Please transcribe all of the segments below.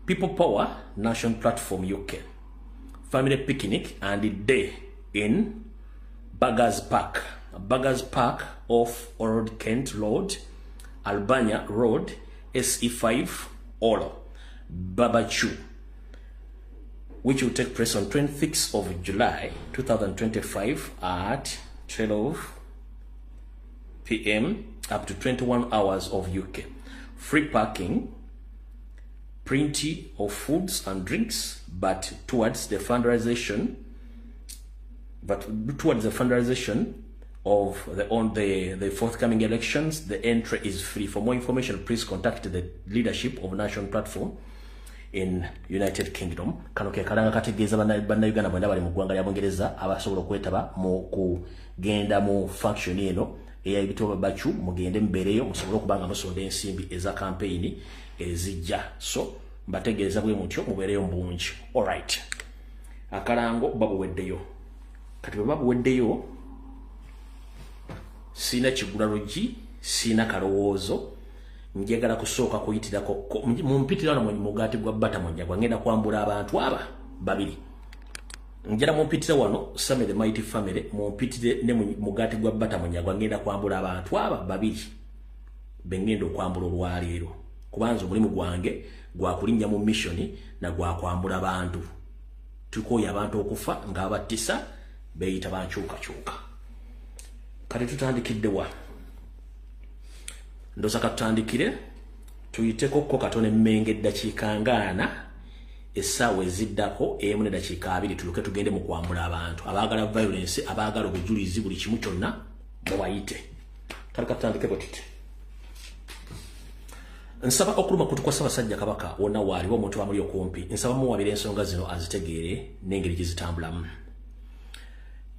People Power National Platform UK Family Picnic and Day in Baggers Park off Old Kent Road, Albania Road, SE5 Olo, Babachu, which will take place on 26th of July 2025 at 12 p.m. up to 21 hours of UK. Free parking, plenty of foods and drinks, but towards the fundraisation of the forthcoming elections, the entry is free. For more information, please contact the leadership of National Platform in United Kingdom. Kano ke kalanga kategeeza bannayuganda bonna bali mu ggwanga lya Bungereza abasobola okwetaba mu kugenda mu function eno eyayitibwa Babachu, mugende mbereyo musobole okubanga musonda ensimbi eza campaign ezijja. So mbategeeza bwe mutyo mubereyo mbungi. Alright, akalango babuweddeyo. Kati bwe babuweddeyo, sina kigulalogi, sina kalowoozo, njagala kusooka kuyitirako mumpitirano mu mugaati gwa bata Munyagwa ngenda kwambula abantu aba babiri. Njala mumpitira wano Same the Mighty Family, mumpitire ne mugaati gwa bata Munyagwa ngenda kwambula abantu aba babiri bengendo kwambula olwaleero, kubanza omulimu gwange gwa kulinnya mu mission na gwa kwambula abantu. Tukoya abantu okufa nga abattisa beyita bankyukakyuka. Kati tutandikidde wa? Ndoza katutandikire tuyiteko ko katone mmenge eddakiika ngaana essaawa eziddako emu n'eddakiika 2 tuluke tugende mu kwambula abantu abaagala violence, abaagala obujulizi, buli kimu kyonna mubayite. Kati katutandike bwe tuti. Nsaba okuluma kutukwa Ssaabasajja Kabaka wonna waaliwo omuntu amuli okumpi. Nsaba muwabira ensonga zino azitegeere n'engeri gye zitambulamu.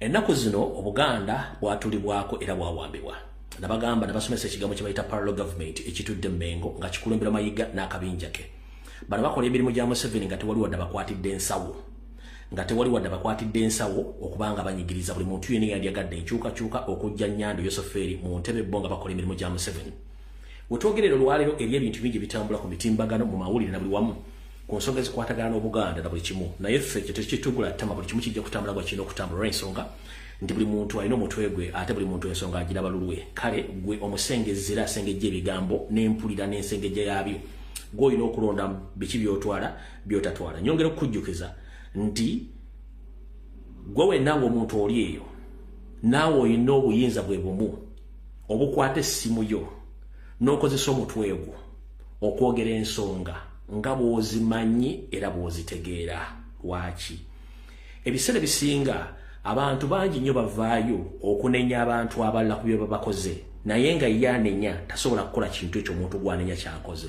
Ennaku zino Obuganda bwatulibwako era bwawambibwa. Nabagamba nabasomesa ekigambo kye bayita parallel government ekitudde Mmengo nga kikulembera Mayiga n'akabinja ke. Bano bakola emirimu gya Museveni nga tewali wadde bakwatidde ensawo, okubanga banyigiriza buli muntu yenna yandyagadde enkyukakyuka okujja Nnyando Yoseferi mu ntebe bo nga bakola emirimu gya Museveni. Wetwogerera olwaleero eri ebintu bingi bitambula ku mitimbagano mu mawulire na buli wamu ku nsonga ezikwatagana n'Obuganda na buli kimu, naye ffe kye tekitugula ttama buli kimu kijja kutambula gwa kirina okutambula ensonga nti buli muntu alina omutwe gwe ate buli muntu ensonga agira balulwe. Kale gwe omusengezera asengejja ebigambo n'empulira n'ensengejja yaabyo gw'olina okulonda biki byotwala byotatwala. Nyongera okukujjukiza nti gwe wenna omuntu oli eyo naawe olina obuyinza bwe bumu obukwata essimu yo n'okozesa omutwe gwo okwogera ensonga nga bw'ozimanyi era bw'ozitegeera. Lwaki? Ebiseera bisinga abantu bangi nnyo bavaayo okunenya abantu abalala ku bye babakoze, naye nga ye anenya tasobola kukola kintu ekyo omuntu gw'anenya kyakoze.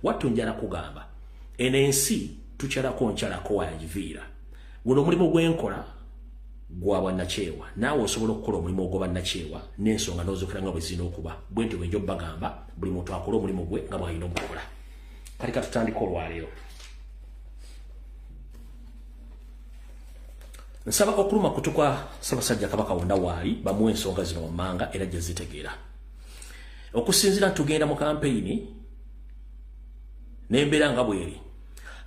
Wattu njala kugamba eno ensi tukyalako nkyalako wayagiviira. Guno omulimu gwenkola gwa bwannakyewa, naawe osobola okukola omulimu ogw'obannakyewa n'ensonga n'ozukira nga bwe zirina okuba. Bwe ntyo bwe njo bagamba buli muntu akola omulimu gwe nga bw'alina omukola. Kati katutandika olwaleero. Nsaba okuluma kutukwa Ssaabasajja Kabaka wonna waali bamuwa ensonga zino wammanga era gye zitegeera. Okusinziira tugenda mu kampeyini n'embeera nga bweri,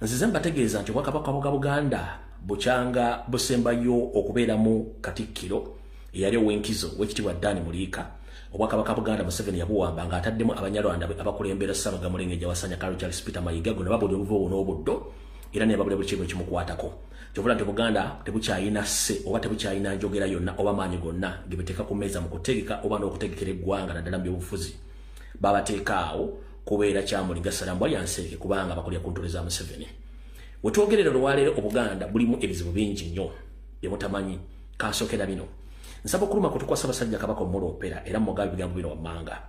nzize mbategeeza nti Obwakabaka bwa Buganda bukyanga busembayo okubeeramu Katikkiro eyali ow'enkizo w'ekitiibwa Dani Muliika. Obwakabaka Buganda Museveni yabuwamba ng'ataddemu Abanyarwanda abakulembera Ssaabagamba Mulengejja Wasanya Karol Charles Peter Mayiga gwe ne babulya obuvo n'obuddo era ne babulya buli kimu ekimukwatako. Kyovula nti Buganda tebukyayina sse oba tebukyayina njogera yonna oba maanyi gonna ge beteeka ku mmeeza mu kutegeka oba n'okutegekera eggwanga naddala mu byobufuzi. Babateekaawo kubeera Kyamuliga Salamu bali anseeke kubanga bakolya ku ntole za Museveni. Wetwogerera olwaleero Obuganda bulimu ebizibu bingi nnyo bye mutamanyi. Kansokera bino. Nsaba okuluma kutukwa Ssaabasajja Kabaka omuloopera era mugabe bigambo bino wammanga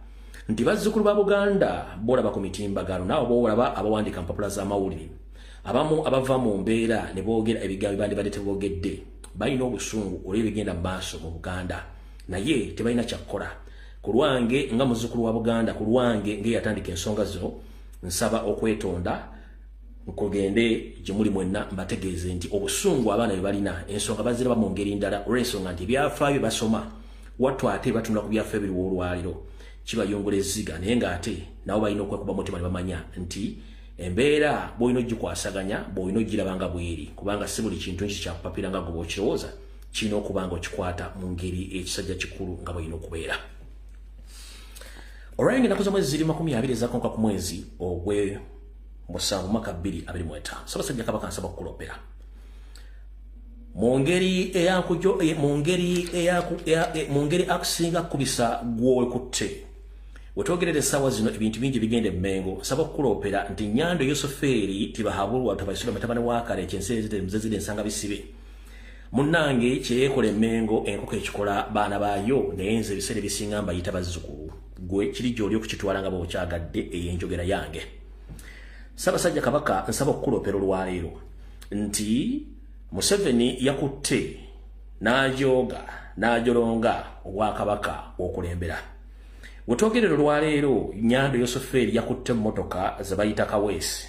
nti bazzukulu ba Buganda boolaba ku mitimbagano naawe boolaba abawandiika mpapula z'amawulire abamu abava mu mbeera ne boogera ebigambo bandibadde teboogedde balina obusungu olw'ebigenda mu maaso mu Buganda naye tebalina kyakkola. Ku lwange nga muzzukulu wa Buganda, ku lwange ng'eyatandika ensonga zino, nsaba okwetonda nkugende gye muli mwenna mbategeeze nti obusungu abaana bye balina ensonga baziraba mu ngeri ndala olw'ensonga nti ebyafaayo basoma wattu ate batunda ku byafaayo biriwo olwaliro kibayongola ezziga naye ng'ate nabo balina okwekuba mutima ne bamanya nti embeera boyino gikwasaganya boyino girabanga bweri kubanga si buli kintu nki kya papira nga gobo kirowooza kino okubanga okikwata mu ngeri ekisajja kikulu nga boyino okubeera. Olwali ennaku z'omwezi ziri 20 ezakonka ku mwezi ogwe 7 mwaka 2025 Ssaabasajja Kabaka nsaba okukulopera mu ngeri akusinga kubisa gwowe kutte wetwogerera essaawa zino ebintu bingi bigenda emmengo nsaba okukulopera nti Nyando Yosoferi tibahabulwa tabaisula batabani wa kale ekyenseezire ensanga bisibe munnange kyeyekola emmengo enkoko ekikola baana baayo naye nze ebiseera ebisinga mbayita bazzukulu gwe kiri gy'oli okukitwala nga bw'okyagadde ey'enjogera yange. Ssaabasajja Kabaka nsaba okukulopera olwaleero nti Museveni yakutte n'ajolonga obwakabaka okulembera. Wetwogerera olwaleero Nyando Yosoferi yakutte emmotoka ze bayita Kaweesi.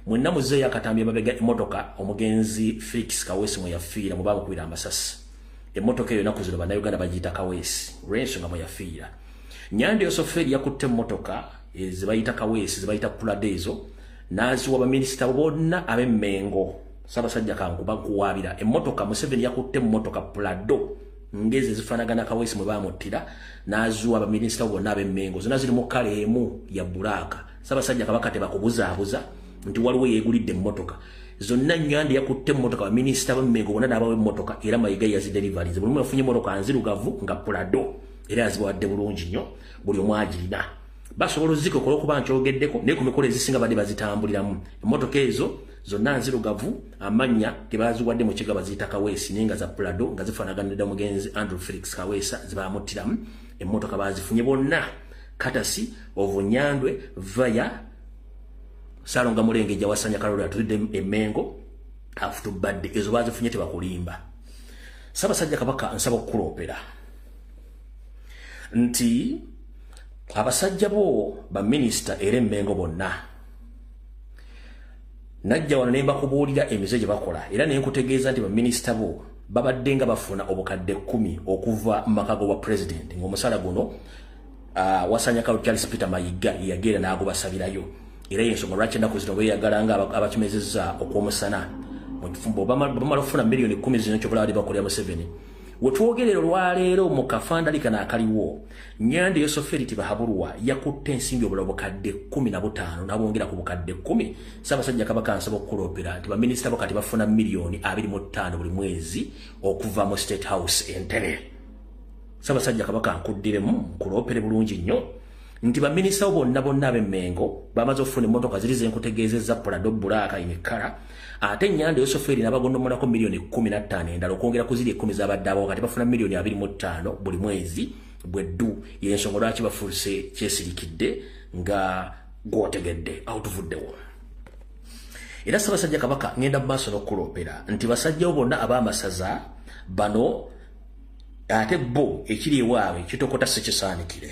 Mwenna muzeeyo akatambya mabega emmotoka omugenzi Felix Kaweesi mwe yafiira mu baamukubira amasasi. Emmotoka eyo ennaku zino bannayuganda bagiyita Kaweesi olw'ensonga mwe yafiira. Nyando Yosoferi yakutte emmotoka ze bayita Kaweesi ze bayita Prado ezo n'aziwa baminisita bonna ab'Emmengo. Ssaabasajja kankuba nkuwaabira emmotoka Museveni yakutte emmotoka Prado ngeze zifaanagana Kaweesi mwe baamuttira n'aziwa abaminisita bonna ab'Emmengo zonna ziri mu kala emu ya bbulaaka. Ssaabasajja Kabaka tebakubuzaabuza nti waliwo yeegulidde emmotoka zonna. Nyando yakutte emmotoka baminisita b'Emmengo bonna n'abawa emmotoka era mayiga yazidelivarinze buli omu yafunye emmotoka nzirugavu nga Prado era azibawadde bulungi nnyo buli omu agirina. Basobola ozikola okuba nkyogeddeko naye ku mikolo ezisinga badde bazitambuliramu. Emmotoka ezo zonna nzirugavu amannya tebaziwadde mu kiga baziyita Kaweesi naye nga za Prado nga zifaanaganira omugenzi Andrew Felix Kaweesa zibaamuttiramu. Emmotoka bazifunye bonna katasi ovu Nyandwe via Salonga Mulenge Wasanya Kalolo atulidde Emmengo afutubadde ezo bazifunye tebakulimba. Ssaabasajja Kabaka nsaba okukulopera nti abasajja bo baminisita era Emmengo bonna najja wano ne mbakubuulira emize gye bakola era ne nkutegeeza nti baminisita bo babadde nga bafuna obukadde 10 okuva mu maka wa president ng'omusala guno Wasanya Kalolo Charles Peter Mayiga yagera n'agubasabirayo era y'ensonga lwaki ennaku zino beeyagala nga abakimezezza okw'omusana mu kifumbo bamala okufuna miliyoni 10 zino kyobula bali bakolera Museveni. Wetwogerera olwaleero mu kafandali kana akaliwo Nyando Yosoferi tibahabulwa yakutte ensimbi obula obukadde 15 n'abongera ku bukadde 10. Ssaabasajja Kabaka nsaba okukulopera nti baminisita bo kati bafuna miliyoni 25 buli mwezi okuva mu State House Entebbe. Ssaabasajja Kabaka nkuddiremu nkulopere bulungi nnyo nti baminisita bonna ab'Emmengo bamaze okufuna emmotoka ziri ze nkutegeezezza Prado bbulaaka imikala ate Nyando Yosoferi n'abagondomolako miliyoni 15 endala okwongera ku ziri 10 z'abadde abo kati bafuna miliyoni 25 buli mwezi bweddu y'ensonga lwaki bafuuse kyesirikidde nga gwotegedde awo tuvuddewo. Era Ssaabasajja Kabaka ngenda mu maaso n'okukulopera nti basajjawo bonna ab'amasaza bano ate bo ekiri ewaabwe kitokota si kisaanikire.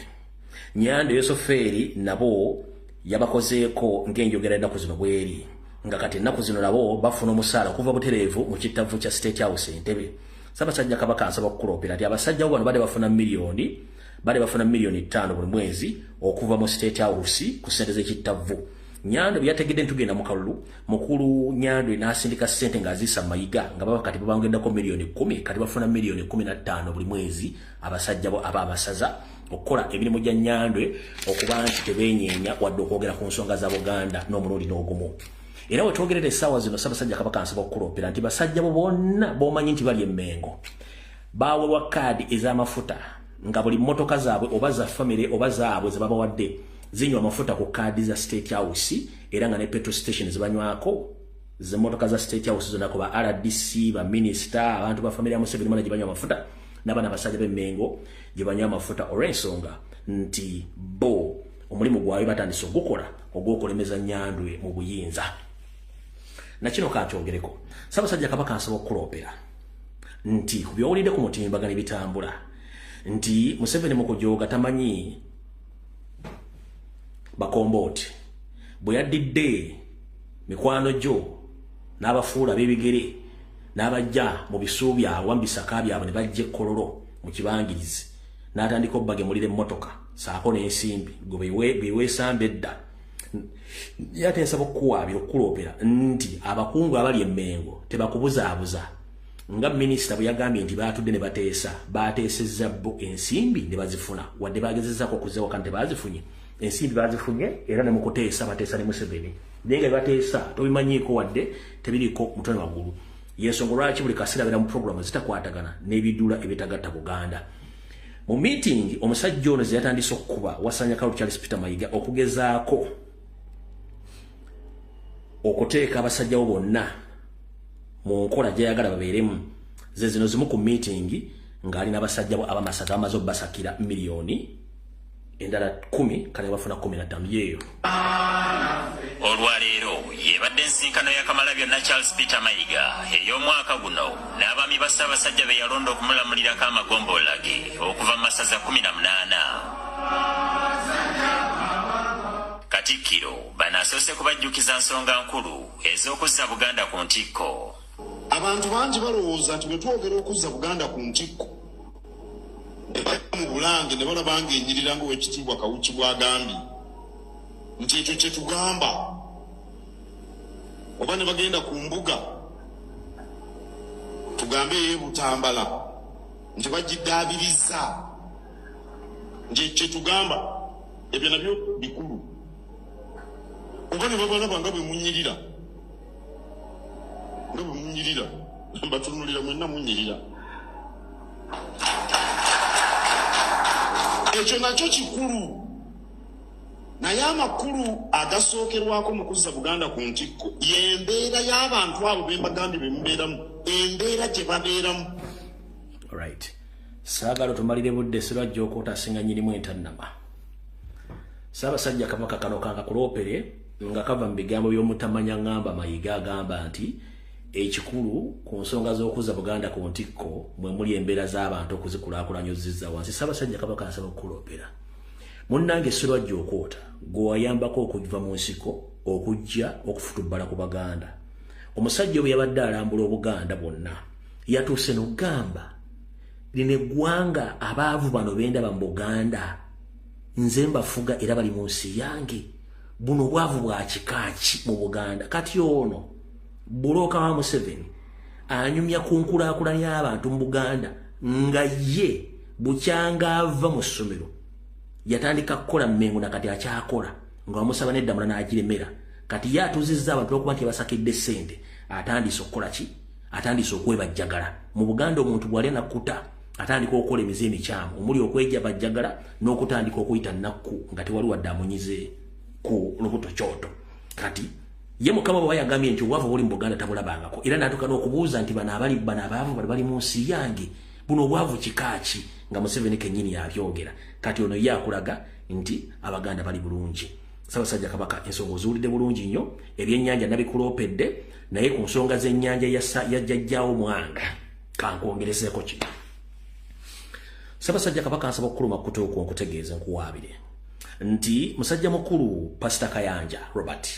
Nyando Yosoferi nabo yabakozeeko ng'enjogera ennaku zino bweri nga kati ennaku zino nabo bafuna omusaala okuva butereevu mu kittavu kya State House Entebbe. Ssaabasajja Kabaka nsaba okukulopera nti abasajjawo bano badde bafuna miliyoni 5 buli mwezi okuva mu State House ku ssente z'ekittavu. Nyando byategedde ntugenda mu kalulu mukulu Nyando n'asindika ssente ng'azisa Mayiga nga baba kati babangendako miliyoni 10 kati bafuna miliyoni 15 buli mwezi abasajja bo ab'amasaza okukola emirimu gya Nyando okuba nti tebeenyeenya wadde okwogera ku nsonga za Buganda n'omulundi n'ogumu. Era wetwogerera essaawa zino Ssaabasajja Kabaka nsaba okukulopera nti basajja bo bonna b'omanyi nti bali Emmengo baawebwa kaadi ez'amafuta nga buli mmotoka zaabwe oba za famire oba zaabwe ze babawadde zinywa amafuta ku kaadi za State House era nga ne petrol station zibanywako z'emmotoka za State House zonna ku ba RDC ba minisita abantu ba famire ya Museveni bana gye banywa amafuta n'abaana basajja b'Emmengo gye banywa amafuta olw'ensonga nti bo omulimu gwabwe batandise ogukola ogw'okulemeza Nyandwe mu buyinza. Na kino kankyogereko Ssaabasajja Kabaka nsaba okukulopera nti ku byowulidde ku mutimbagano bitambula nti Museveni mu kujooga tamanyi bakombooti bwe yaddidde mikwano gyo n'abafuula b'ebigere n'abajja mu bisu byabwe mu bisaka byabwe ne bajja Kololo mu kibangirizi n'atandika obbagemulira emmotoka saako n'ensimbi gwe beweesamba edda yateesa okukuwaabira okukulopera nti abakungu abali emmengo tebakubuzaabuza nga minisita bwe yagambye nti baatudde ne bateesezza bo ensimbi ne bazifuna wadde bagezezzaako okuzeewo kandi tebazifunye ensimbi bazifunye era ne mu kuteesa bateesa ne Museveni naye nga bateesa tobimanyiiko wadde tebiriiko mutone waggulu yensonga lwaki buli kaseera abeera mu programu zitakwatagana n'ebiddula ebitagatta Buganda. Mu meeting omusajja ono ze yatandise okukuba Wasanya Kalu Charles Peter Mayiga okugezaako okuteeka abasajjawo bonna mu nkola gy'ayagala babeeremu ze zino zimu ku meeting ng'ali n'abasajja bo abamasaga amaze obbasakira miliyoni endala 10 kale bafuna 15 yeeyo. Olwaleero yebadde ensinkano ya Kamalabyonna Charles Peter Mayiga ey'omwaka guno n'abaami ba Ssaabasajja be yalonda okumulamulirako amagombolola ge okuva mu masaza 18. Katikkiro banasoose kubajjukiza nsonga nkulu ez'okuzza Buganda ku ntikko. Abantu bangi balowooza nti bwe twogera okuzza Buganda ku ntikko mu Bulange ne balaba ng'enyirira ng'Oweekitiibwa Kawuki bw'agambye nti ekyo kye tugamba oba ne bagenda ku mbuga tugambe Butambala nti bagiddaabiriza nti ekyo kye tugamba ebyo nabyo bikulu oba ne babalaba nga bwe munyirira batunulira mwenna munyirira ekyo nakyo kikulu naye amakulu agasookerwako mu kuzza Buganda ku ntikko y'embeera y'abantu abo be mbagambye be mubeeramu embeera gye babeeramu. Alright, saagala tumalire budde sirwajja okwotasinga nyirimu entannama. Ssaabasajja Kabaka kano kankakulopere nga kava mu bigambo by'omutamanya ngamba Mayiga agamba nti ekikulu ku nsonga z'okuzza Buganda ku ntikko mwe muli embeera z'abantu okuzikulaakulanya ozizza wansi. Ssaabasajja Kabaka asaba okukulopera munnange sirwajja okwota gwe wayambako okuva mu nsiko okujja okufutubbala ku Baganda. Omusajja bwe yabadde alambula Obuganda bwonna yatuuse n'ogamba lino eggwanga abaavu bano bendaba mu Buganda nze mbafuga era bali mu nsi yange buno bwavu bwa kikaaki mu Buganda. Kati ono Bulooka wa Museveni anyumya ku nkulaakulanya y'abantu mu Buganda nga ye bukyanga ava mu ssomero yatandika kukola Mmengo na kati akyakola nga bamusaba n'eddamula n'agiremera. Kati ye atuuzizza abantu okuba nti basakidde ssente atandise okukola ki? Atandise okwebajjagala. Mu Buganda omuntu bw'ali nakkuta atandika okukola emize emikyamu omuli okweja bajjagala n'okutandika okuyita nnakku nga tewali wadde amunyize ku lubuto kyoto. Kati ye Mukama bwe yagambye nti obwavu buli mu Buganda tabulabangako era n'atuuka n'okubuuza nti bano abaavu bali mu nsi yange buno obwavu kikaaki nga Museveni kennyini yabyogera. Kati ono ye akulaga nti Abaganda bali bulungi. Ssaabasajja Kabaka ensonga ozuulidde bulungi nnyo ebyennyanja nabikulopedde naye ku nsonga z'ennyanja yajjajjaawo Mwanga kankwongerezeeko kino. Ssaabasajja Kabaka ansaba okukuluma kuto okwo nkutegeeze nkuwaabire nti musajja mukulu Pastor Kayanja Robert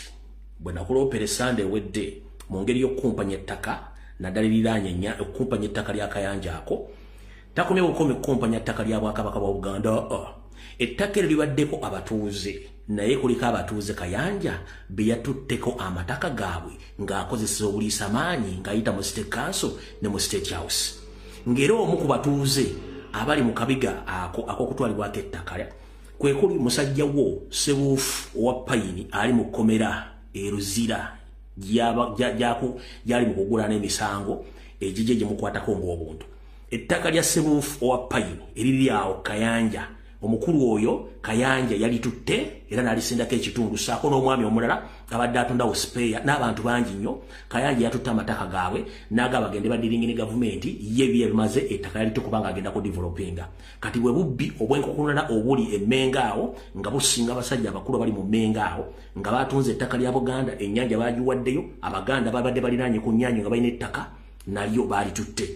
bwe nakulopera Sunday ewedde mu ngeri y'okukumpanya ettaka naddala eriranye okukumpanya ettaka lya Kayanja ako takomye bukomi kukumpanya ettaka lya Bwakabaka bwa Buganda. Ettaka eryo libaddeko abatuuze naye kuliko abatuuze Kayanja be yatutteko amataka gaabwe ng'akozesa obuliisa maanyi ng'ayita mu State Council ne mu State House. Ng'era omu ku batuuze abali mu kabiga ak'okutwalibwako ettaka kwe kuli musajja wo Sebuufu owa Payini ali mu kkomera Eruzira gyali mu kugulana emisango egijje gye mukwatako ng'obuntu. Ettaka lya Sebuufu owa Payini eriri awo Kayanja omukulu oyo Kayanja yalitutte era n'alisindako ekitundu saako n'omwami omulala abadde atundawo spare n'abantu bangi nnyo. Kayanja yatutte amataka gaabwe n'agaba bagende badiringine gavumenti ye bye bimaze ettaka yalitukuba ng'agenda ku developinga. Kati bwe bubbi obwenkukunana obuli emmenga awo nga businga abasajja abakulu bali mu mmenga awo nga batunze ettaka lya Buganda ennyanja bagiwaddeyo Abaganda babadde balinaanye ku nnyanja nga balina ettaka nalyo baalitutte.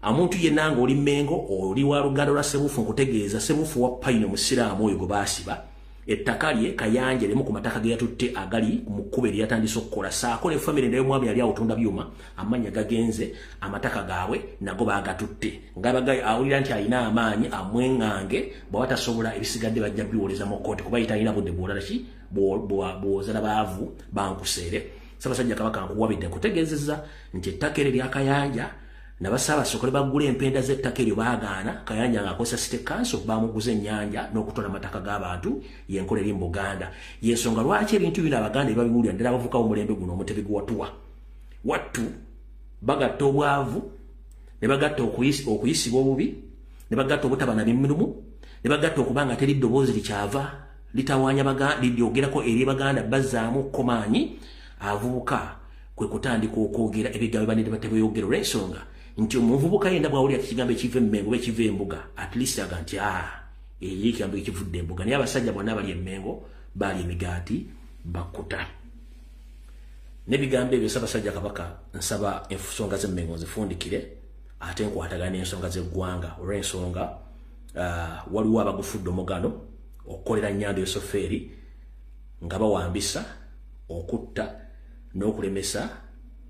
Amuntu yenna ng'oli Mmengo oli wa luganda lwa Sebuufu nkutegeeza Sebuufu wa Payini omusiraamu oyo gwe baasiba ettaka lye Kayanja limu ku mataka ge yatutte agali mu kkubo eri yatandise okukola saako ne famire naye omwami yali awutunda byuma amannya gagenze amataka gaabwe nago baagatutte awulira nti alina amaanyi amweŋŋange bwe batasobola ebisigadde bajja biwoleza mu kkooti kuba yita alina budde bwolala ki bw'ozala baavu bankuseere Ssaabasajja Kabaka nkuwabidde nkutegeezezza nti ettaka eryo lya Kayanja Nabassaabasokole bagula empenda z'ettaka eryo baagaana Kayanja ng'akozesa City Council bamuguza ennyanja n'okutwala amataka g'abantu y'enkola eri mu Buganda y'ensonga lwaki ebintu bino Abaganda ebabiwulira ddala abavuka omulembe guno Omutebi gwe wattu bagatta obwavu ne bagatta okuyisibwa obubi ne bagatta obutaba na mirimu ne bagatta okuba nga teri ddoboozi likyava litawaanya lyogerako eri Baganda bazzaamu komaanyi avubuka kwe kutandika okwogera ebigambo banene batebeeyogera olw'ensonga nti omuvubuka yenda bwawulira ekigambo ekiva emmengo oba ekiva embuga at least aga nti eri ekigambo ekivudde embuga naye abasajja bonna abali emmengo baali emigaati bakkuta n'ebigambo ebyo Ssaabasajja Kabaka nsaba ensonga z'emmengo nzifundikire ate nkwatagana n'ensonga z'eggwanga olw'ensonga waliwo abagufudde omugano okukolera Nnyando Yosofeeri nga bawambisa okutta n'okulemesa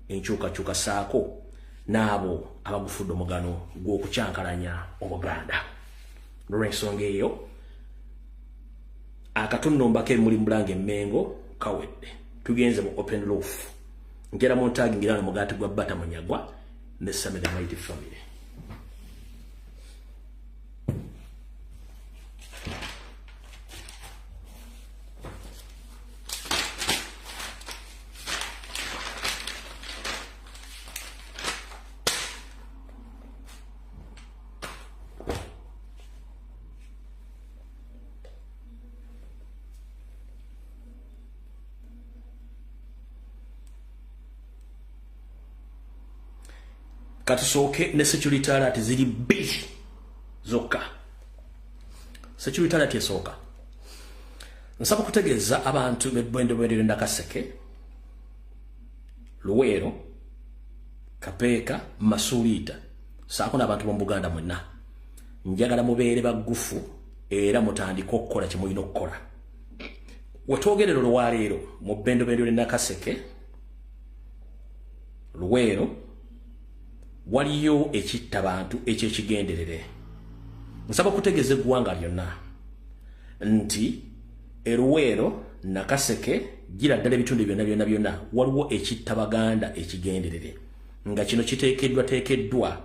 enkyukakyuka saako n'abo abagufudde omugano gw'okukyankalanya Obuganda olw'ensonga eyo akatunnomba k'ebimuli Mulanga Emmengo kawedde tugenze mu open roof ngera mu ntaagi ngira na mugaati gwa Bata Munyagwa ne Samira Mighty Family Katusooke ne security alert ziri bbiri zokka. Security alert esooka. Nsaba kutegeeza abantu b'ebbendobendera Nakaseke, Luweero, Kapeeka, Masuliita, saako n'abantu b'omu Buganda mwenna. Njagala mubeere baggufu era mutandika okukola kye mulina okukola. Wetwogerera olwaleero mu bbendobendera Nakaseke, Luweero, waliyo ekitta bantu ekyekigenderere. Nsaba kutegeeza eggwanga lyonna nti Luweero, Nakaseke, gira ddala ebitundu byonna waliwo ekitta Baganda ekigenderere. Nga kino kiteekeddwa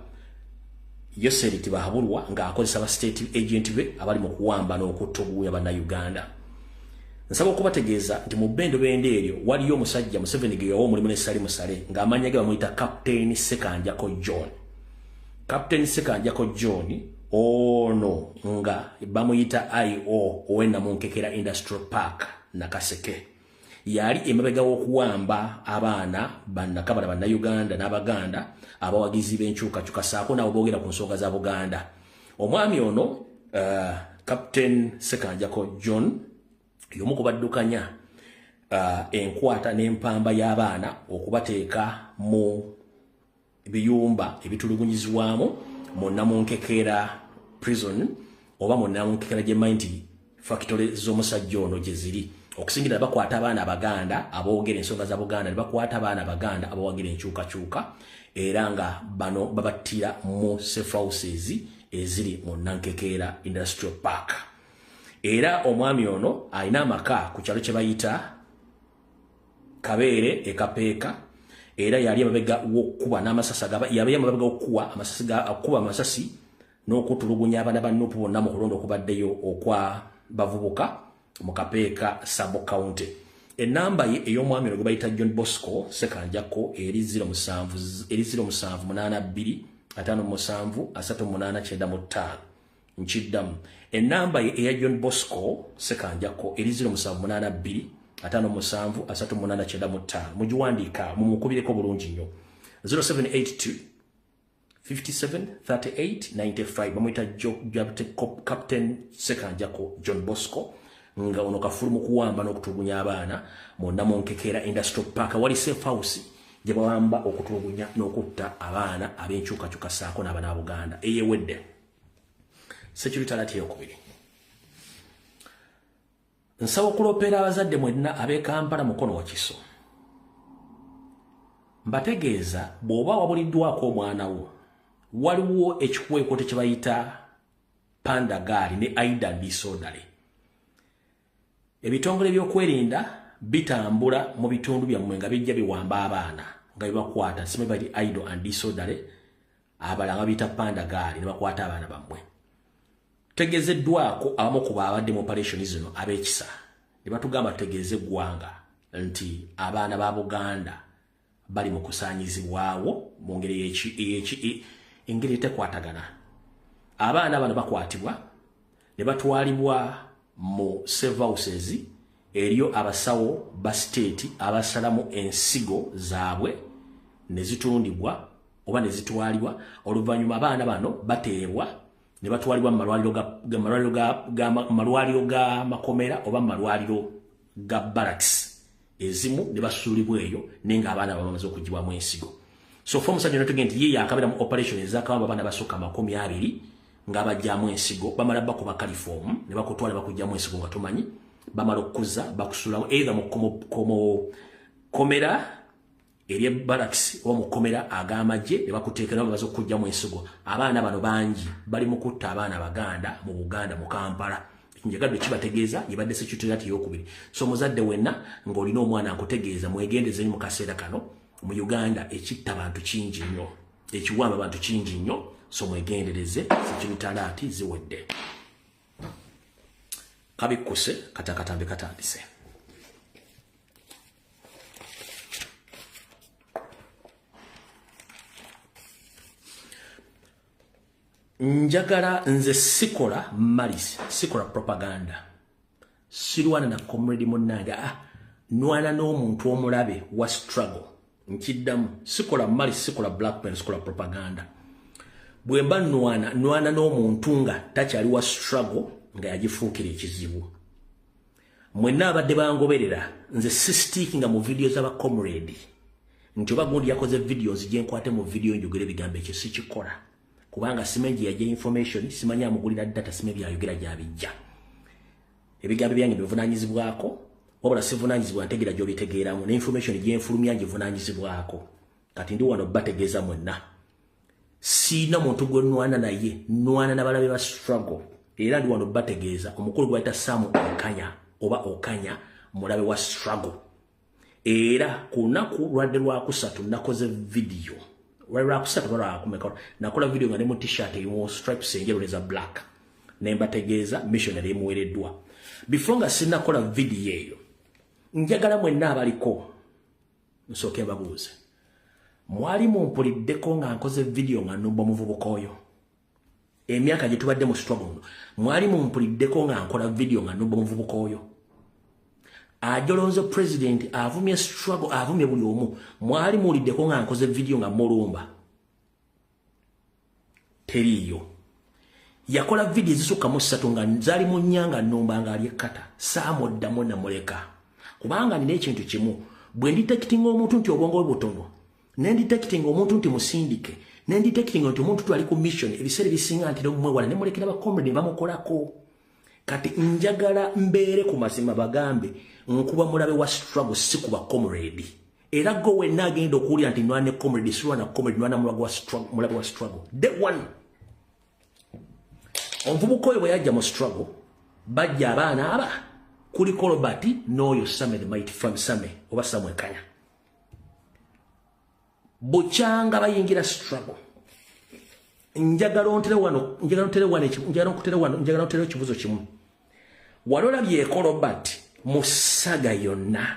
Yoseriti Bahabulwa ng'akozesa ba state agent be abali mu kuwamba n'okutta obuwuya Bannayuganda. Nsaba okubategeeza nti mu bbendobendo eryo waliyo omusajja Museveni ge yawa omulimu ne Sali Musale ng'amannya ge bamuyita Captain Sekanjako John. Captain Sekanjako John ono nga bamuyita IO ow'Ennamunkekera Industrial Park Nakaseke. Yali emabega w'okuwamba abaana bannakabala Bannayuganda n'Abaganda abawagizi b'enkyukakyuka saako nabo boogera ku nsonga za Buganda. Omwami ono Captain Sekanjako John y'omu kubaddukanya enkwata n'empamba y'abaana okubateeka mu biyumba ebitulugunyizibwamu mu Nnamunkekera prison oba mu Nnamunkekera gye mmanyi factory z'omusajja ono gye ziri. Okusingira bakwata abaana Abaganda aboogera ensonga za Buganda ne bakwata abaana Abaganda abawagira enkyukakyuka era nga bano babattira mu safe houses eziri mu Nankekera Industrial Park. Era omwami ono alina amaka ku kyalo kye bayita Kabeere Kapeeka era yali amabega w'okkuba n'amasasi yali amabega w'okkuba amasasi n'okutulugunya abaana ba Nuupu bonna mu kulonda okubaddeyo okwa bavubuka mu Kapeeka Sub County. Ennamba ye ey'omwami ono gwe bayita John Bosco Sekanjako eri 0782573895 nkiddamu. Ennamba ye eya John Bosco Sekanjako eri 0782573895 mugiwandiika mumukubireko bulungi nnyo 0782 573895 bamuyita Captain Sekanjako John Bosco nga ono kafulu mu kuwamba n'okutulugunya abaana mu Nnamunkekera Industrial Park wali safe house gye bawamba okutulugunya n'okutta abaana ab'enkyukakyuka saako n'abaana Buganda eyewedde. Security alert eyokubiri. Nsaba okuloopera abazadde mwenna ab'e Kampala mukono wa Kiso. Mbategeeza bw'oba wabuliddwako omwana wo waliwo ekikwekoote kye bayita Pandagaali ne Aidan disorder. ebitongole byokwerinda bitambula mu bitundu byammwe nga bijja biwamba abaana nga bibakwata simanyi bali idle and disorderly abalanga bita panda gali ne bakwata abaana bammwe tegezeddwako abamu ku babadde mu operation zino ab'ekisa ne batugamba tutegeeze eggwanga nti abaana ba Buganda bali mu kusaanyizibwawo mu ngeri engeri tekwatagana abaana bano bakwatibwa ne batwalibwa mu safe houses eriyo abasawo ba state abasalamu ensigo zaabwe ne zitundibwa oba ne zitwalibwa oluvannyuma abaana bano bateebwa ne batwalibwa mu malwaliro ga makomera oba mu malwaliro ga barracks ezimu ne basuulibwa eyo nenga abaana bamaze okugibwamu ensigo so for musajja n'atugenda nti ye yakabera mu operation ezakawamba abaana basukka 20 nga bajjamu ensigo bamala bakuba kalifomu ne bakutwala bakujjamu ensigo nga tumanyi bamala okuza bakusulamu either mu komera eri barracks oba mu komera ag'amagye ne bakuteekera babaza okujjamu ensigo abaana bano bangi bali mu kutta abaana Baganda mu Buganda mu Kampala njagadde kibategeeza yibadde secretariat y'okubiri so muzadde wenna ng'olina omwana akutegeeza mwegendeze mu kaseera kano mu Uganda ekitta abantu kingi nnyo ekiwamba abantu kingi nnyo so mwegendereze secretariat ziwedde kabikuse katakatambe katandise njagala nze sikola malis sikola propaganda sirwana na comrade munange nwana n'omuntu omulabe wa struggle nkiddamu sikola malis sikola blackmail sikola propaganda bwemba nwana n'omuntu nga takyali wa struggle nga yagifuukira ekizibu mwenna abadde bangoberera nze sistikinga mu video z'aba comrade nti oba gundi yakoze videos gyenkwate mu video njogere bigambo ekyo sikikola kubanga simenji yaje information simanya amugulira data simebi yayogera gyabijja ebigambo byange bivunanyizibwako wabula sivunanyizibwa ntegera gyo bitegeeramu ne information gyenfulumya givunanyizibwako kati ndi wano bategeeza mwenna sina muntu gwe nwana naye nwana nabalabe ba struggle era ndi wano bategeeza omukulu gwaita Samu Okanya mulabe wa struggle era kunaku lwadde lwa kusatu nakoze video nakola video nga ne mu t-shirt eyo stripes enjeru neza black nemba tegeeza missionary emuwereddwa before nga sinakola video eyo njagala mwenna abaliko nsooke mbabuuze mwali mumpuliddeko nga nkoze video nga nnumba muvubuka oyo emyaka gye tubadde mu struggle mwali mumpuliddeko nga nkola video nga nnumba muvubuka oyo Ajolonzo president avumye struggle avumye buli omu mwali muliddeko nga nkoze video nga mulumba teriyo yakola video zisuka mu 3 nga zali mu nyanga nnumba nga ali kata Samu oddamu na muleka kubanga nina ekintu kimu bwe ndetecting omuntu nti obwongo butono ne ndetecting omuntu nti musindike ne ndetecting nti omuntu twali ku mission ebiseera bisinga nti mwe wala ne mulekera ba comrade bamukolako kati njagala mbeere ku mazima bagambe nkuba mulabe wa struggle sikuba comrade era go wenna agenda okuwulira nti nwane comrade sirwa na comrade nwana mulabe wa struggle the one omuvubuka oyo bwe yajja mu struggle bajja abaana aba kuliko Robert n'oyo Same the Mighty from Same oba Samuel Kanya bukyanga bayingira struggle njagala ontere wano ekibuzo kimu walola byeko Robert musaga yonna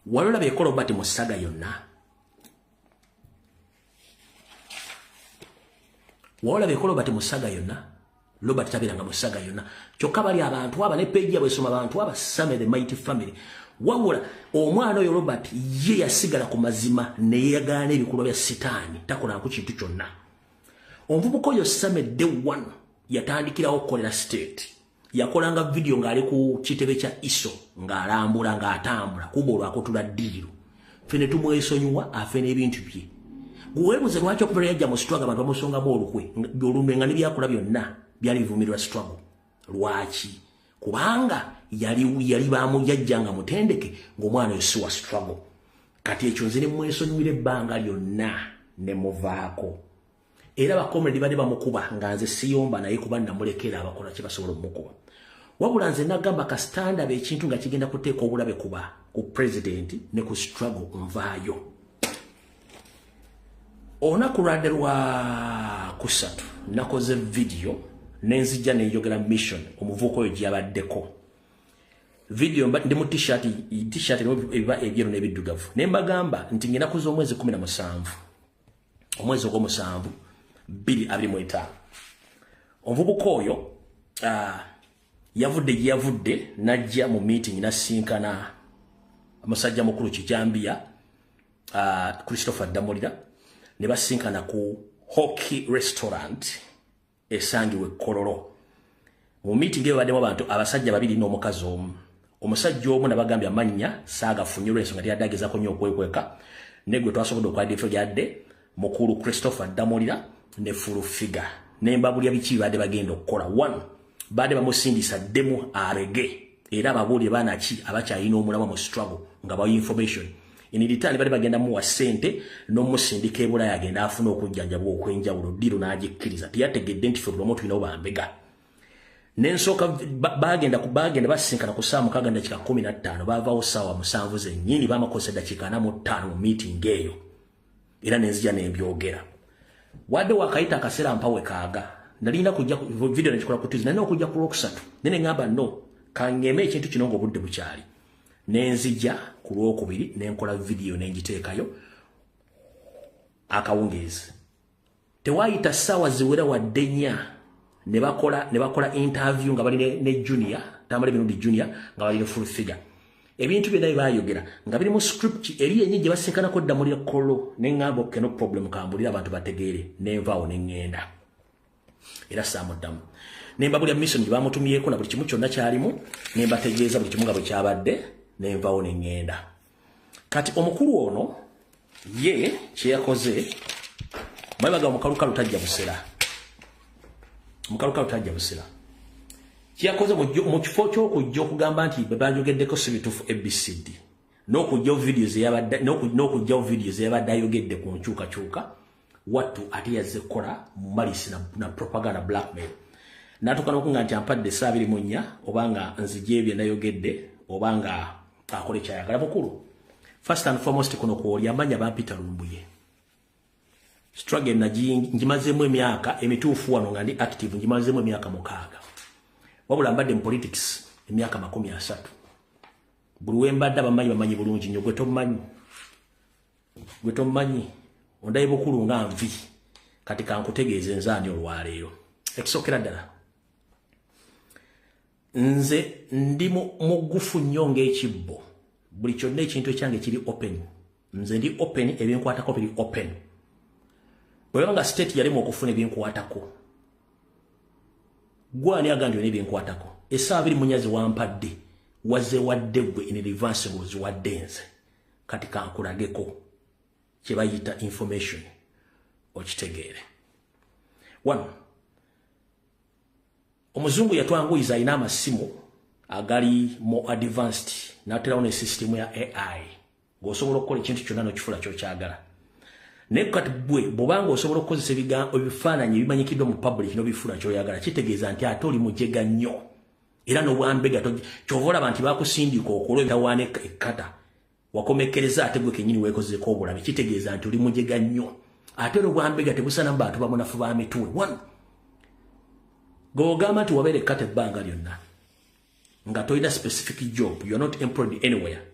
walola byeko Robert musaga yonna walola byeko Robert musaga yonna Robert tabiranga musaga yonna kyokka bali abantu aba ne page yabwe soma abantu aba Same the Mighty family wabula omwana oyo Robert ye yasigala ku mazima ne yagaana ebikolwa bya sitaani takola ku kintu kyonna omuvubuka oyo Same the one yatandikirawo okukolera state yakolanga video ng'ali ku kitebe kya iso ng'alambula ng'atambula kuba olwakutula ddiiro fene tumwesonyiwa afene ebintu bye guweebuze lwaki okubeera yajja mu struggle abantu bamusongamu olukwe olumwe nga nebyakola byonna byali bivumirwa struggle lwaki kubanga yali bamujjanga mutendeke ng'omwana oyo si wa struggle kati ekyo nze ne mwesonyiwira ebbanga lyonna ne muvaako era bakomedi bade bamukuba nganze siyomba naye kuba namulekera abakola kye basobola mukuba wabula nze nagamba ka standard ekintu nga kigenda kuteeka obulabe kuba ku president ne ku struggle nvaayo onaku lwadde lwa kusatu nakoze video nenzijja neyogera mission omuvuuko oyo gyabaddeko video ndi mu t-shirt ebiba ebyeru n'ebiddugavu ne mbagamba nti ngenda kuza omwezi 17 omwezi ogw'omusanvu 2025 omuvubuka oyo yavudde najja mu meeting nasinkana omusajja mukulu Kijambia Christopher Damolira ne basinkana ku Hockey Restaurant esangiwe Kololo mu meeting eyo baddemu abantu abasajja babiri n'omukazi omu omusajja omu nabagambye amanya saagafunyirwa ensonga tyaddagezaako nnyo okwekweka negwe twasobodde okwadde efo gyadde mukulu Christopher Damolira ne Fulu Figa nembabulya biki badde bagenda okukola 1 badde bamusindisa ddemu arege era ababuulire baana ki abakyalina omulama mu struggle nga bawa information in return badde bagenda muwa ssente n'omusindika ebulaya agenda afuna okujjanjabwa okwenjawulo diro n'agikkiriza tiyategedde nti fe bulamu tulinawo bambega nensooka bagenda basinkana ku ssaawa 6:15 baavaawo ssaawa 7 zennyini bamakozesa eddakiika 45 mu meeting eyo era nenzija nembyogera wadde wakayita akaseera mpawe kaaga nalina kujja video nekikola ku Tuesday nalina okujja ku Lwokusatu nene ngamba no kangeme ekintu kino ng'obudde bukyali nenzija ku Lwokubiri nenkola video nenjiteekayo akawungeezi tewayita ssaawa ziwera wadde nnya ne bakola interview nga bali ne junior Tamale Binundi junior nga bali ne Full Figure ebintu byonna bayogera nga biri mu script eri yennyini gye basinkanako Damolira Kololo neŋŋamba no problem kambulira abantu bategeere nenvaawo neŋŋenda era saamuddamu nembabulya mission gye bamutumyeko na buli kimu kyonna kyalimu nembategeeza buli kimu nga bwe kyabadde nenvaawo neŋŋenda kati omukulu ono ye kyeyakoze mwebaga omukalukalu tajja busera kiyakoze mu kifo ky'okujja okugamba nti bebajogeddeko si bituufu ABCD n'okujjawo videos eyabadde ayogedde ku nkyukakyuka wattu ate yazze kukola mu malisi na propaganda blackmail natuuka n'okunga nti ampadde 24 obanga nzija ebyo nayogedde obanga akola ekyayagala mukulu first and foremost kuno kwoli amanya bampita Lumbuye struggle ngimazeemu emyaka emituufu wano nga ndi active ngimazeemu emyaka 6 wabula mbadde mu politics emyaka 30 buli wembadde bamanyi bulungi nnyo gwe tomanyi ondaye bukulu nga nvi kati kankutegeeze nzaani olwaleero ekisookera ddala nze ndi mugufu nnyo ng'ekibbo buli kyonna ekintu ekyange kiri open nze ndi open ebinkwatako biri open bwebanga state yalimu okufuna ebinkwatako gwani agambye n'ebinkwatako essaawa 2 munyazi wampadde wazze wadde gwe in advance wadde nze kati kankulageko kye bayita information okitegeere 1 omuzungu yatwanguyiza alina amasimu agali mo advanced n'aterawo ne system ya AI ng'osobola okukola ekintu kyonna n'okifula ky'okyagala naye kati bw'obanga osobola okukozesa ebifaananyi ebimanyikiddwa mu public n'obifula ky'oyagala kitegeeza nti ate oli mujega nnyo era n'obwambega kyova olaba nti bakusindika okola ebitawaana ekkata wakomekereza ate gwe kennyini weekozeeko obulabe kitegeeza nti oli mujega nnyo ate n'obwambega tebusana mu bantu bamunafu ba mitwe 1 g'ogamba nti wabeera ekkata ebbanga lyonna nga tolina specific job you are not employed anywhere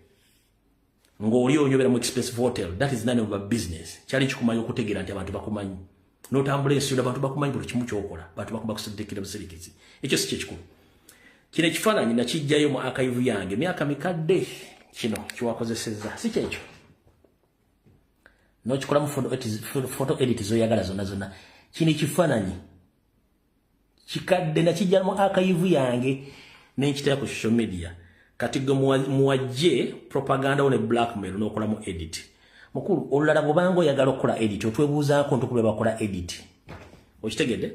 ng'oli onyobera mu expensive hotel that is none of a business kyali kikumanyi okutegeera nti abantu bakumanyi n'otambula ensi abantu bakumanyi buli kimu ky'okola bantu bakuba kusindikira busirikizi ekyo si kyekikulu kino ekifaananyi nakijjayo mu archive yange emyaka mikadde kino kiwakozesezza si kyekyo n'okikolamu photo edit zoyagala zonna kino ekifaananyi kikadde nakijja mu archive yange n'enkitera ku social media kati gwe muwajje propaganda one blackmail n'okolamu edit mukulu olulala bw'obanga oyagala okukola edit otwebuuzaako ntukulu bakola edit okitegedde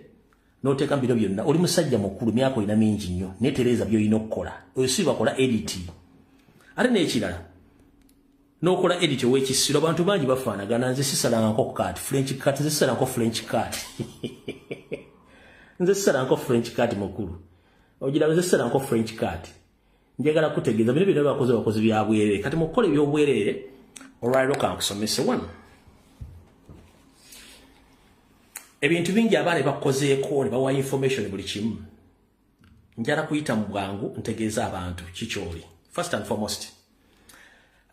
n'oteeka mbiro byonna oli musajja mukulu myaka olina mingi nnyo neetereeza by'olina okukola oyo si bakola edit ate n'ekirala nokola edit wekisiro abantu bangi bafaanagana nze sisalanko cat French cat nze sisalanko French cat nze sisalanko French cat mukulu ogira nze sisalanko French cat njagala kutegeeza bino bino bakoze bya bwerere kati mukole byo bwerere alright okankusomese one ebintu bingi abaale bakozeeko ne bawa information buli kimu njala kuyita mu bwangu ntegeeza abantu kikyoli first and foremost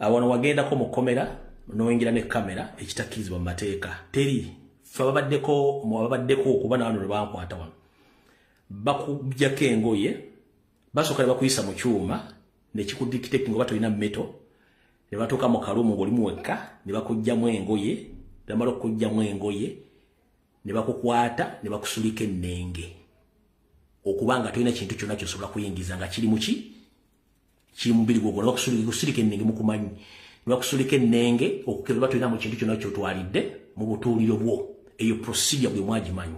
wano wagenda ko mukomera noingira ne kamera ekitakirizibwa mu mateeka teri fe babaddeko okuba n'abantu bankwata wano bakujjako engoye basooka ne bakuyisa mu kyuma ne kikudictate nga batolina meto ne batuuka mu kalumu ng'olimu wekka ne bakujjamu engoye bamala okujjamu engoye ne bakukwata ne bakusulika ennenge okubanga tolina kintu kyonna ky'osobola kuyingiza nga kiri muki kiri mubiri gwo ne bakusulika ennenge mukumanyi ne bakusulika ennenge okukebera batolina mu kintu kyonna ky'otwalidde mu butuuliro bwo eyo procedure bwe mwagimanyi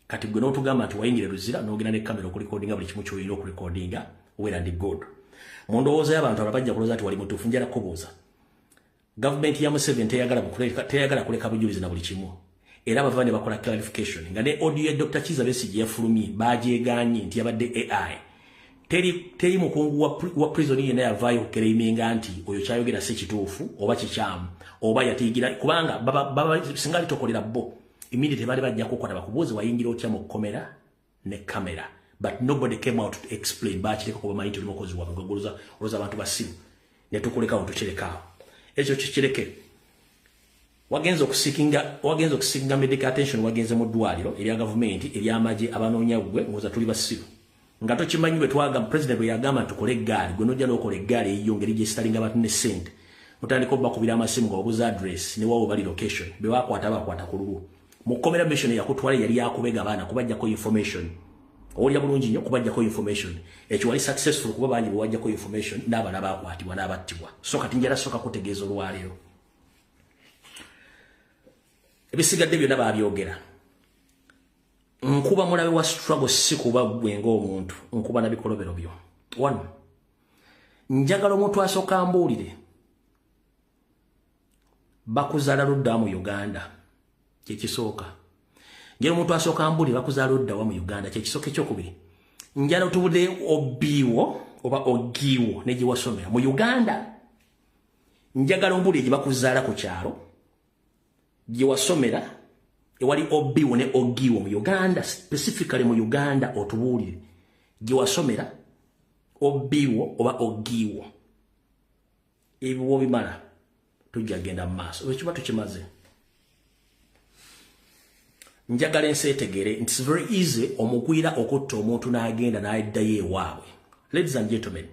kati gwe n'otugamba nti wayingira luzira n'ogenda ne kamera okulikodinga buli kimu ky'olina okulikodinga well and good mu ndowooza y'abantu abajja kulowooza nti wali mutuufu njala kubuuza gavumenti ya Museveni teyagala kuleka bujulizi na buli kimu era bava ne bakola clarification nga ne audio ya Dr. Kizza Besigye yafulumye bajeeganye nti yabadde AI teri mukungu wa prison yenna yavaayo okukereiminga nti oyo kyayogera si kituufu oba kikyamu oba yatiigira kubanga baba singa litokolera bo immediately bali bajja kukola bakubuuze wayingira otya mu komera ne kamera but nobody came out to explain bakireka kuba manyi tuli mukozi wabwe oloza abantu basimu ne tukulekawo tukirekaawo ekyo kikireke wagenza okusikinga medical attention wagenze mu ddwaliro erya gavumenti ery'amagye abanoonya ggwe ngoza tuli basiru nga tokimanyi bwe twaga president bwe yagamba tukole eggaali gwe nojja n'okola eggaali eyiyo ngeri gye sitalinga abantu ne ssente mutandika obakubira amasimu nga wabuza address ne wawo bali location be bakwata ku lulu mu komera mission yakutwala yali yakubega abaana kubajjako information olya bulungi nnyo kubajjako information ekyo wali successful kuba bangi bwe wajjako information n'abaana bakwatibwa n'abattibwa so kati njala soka kutegeeza olwaleero ebisigadde byonna babyogera nkuba mulabe wa struggle si kuba gwe ng'omuntu nkuba na bikolobero byo one njagala omuntu asooka ambuulire bakuzaala ludda mu Uganda kyekisooka ngeri omuntu asooka ambuulire bakuzaala ludda wa mu Uganda kyekisooka ekyokubiri njala otubudde obiiwo oba ogiiwo ne gye wasomera mu Uganda njagala ombuulire gye bakuzaala ku kyalo gye wasomera ewali obiiwo ne ogiiwo mu Uganda specifically mu Uganda otubuulire gye wasomera obiiwo oba ogiiwo ebyo bimala tujja genda mu maaso ekiba tukimaze njagala ensi etegere it's very easy omugwira okutta omuntu n'agenda n'addayo ewaabwe ladies and gentlemen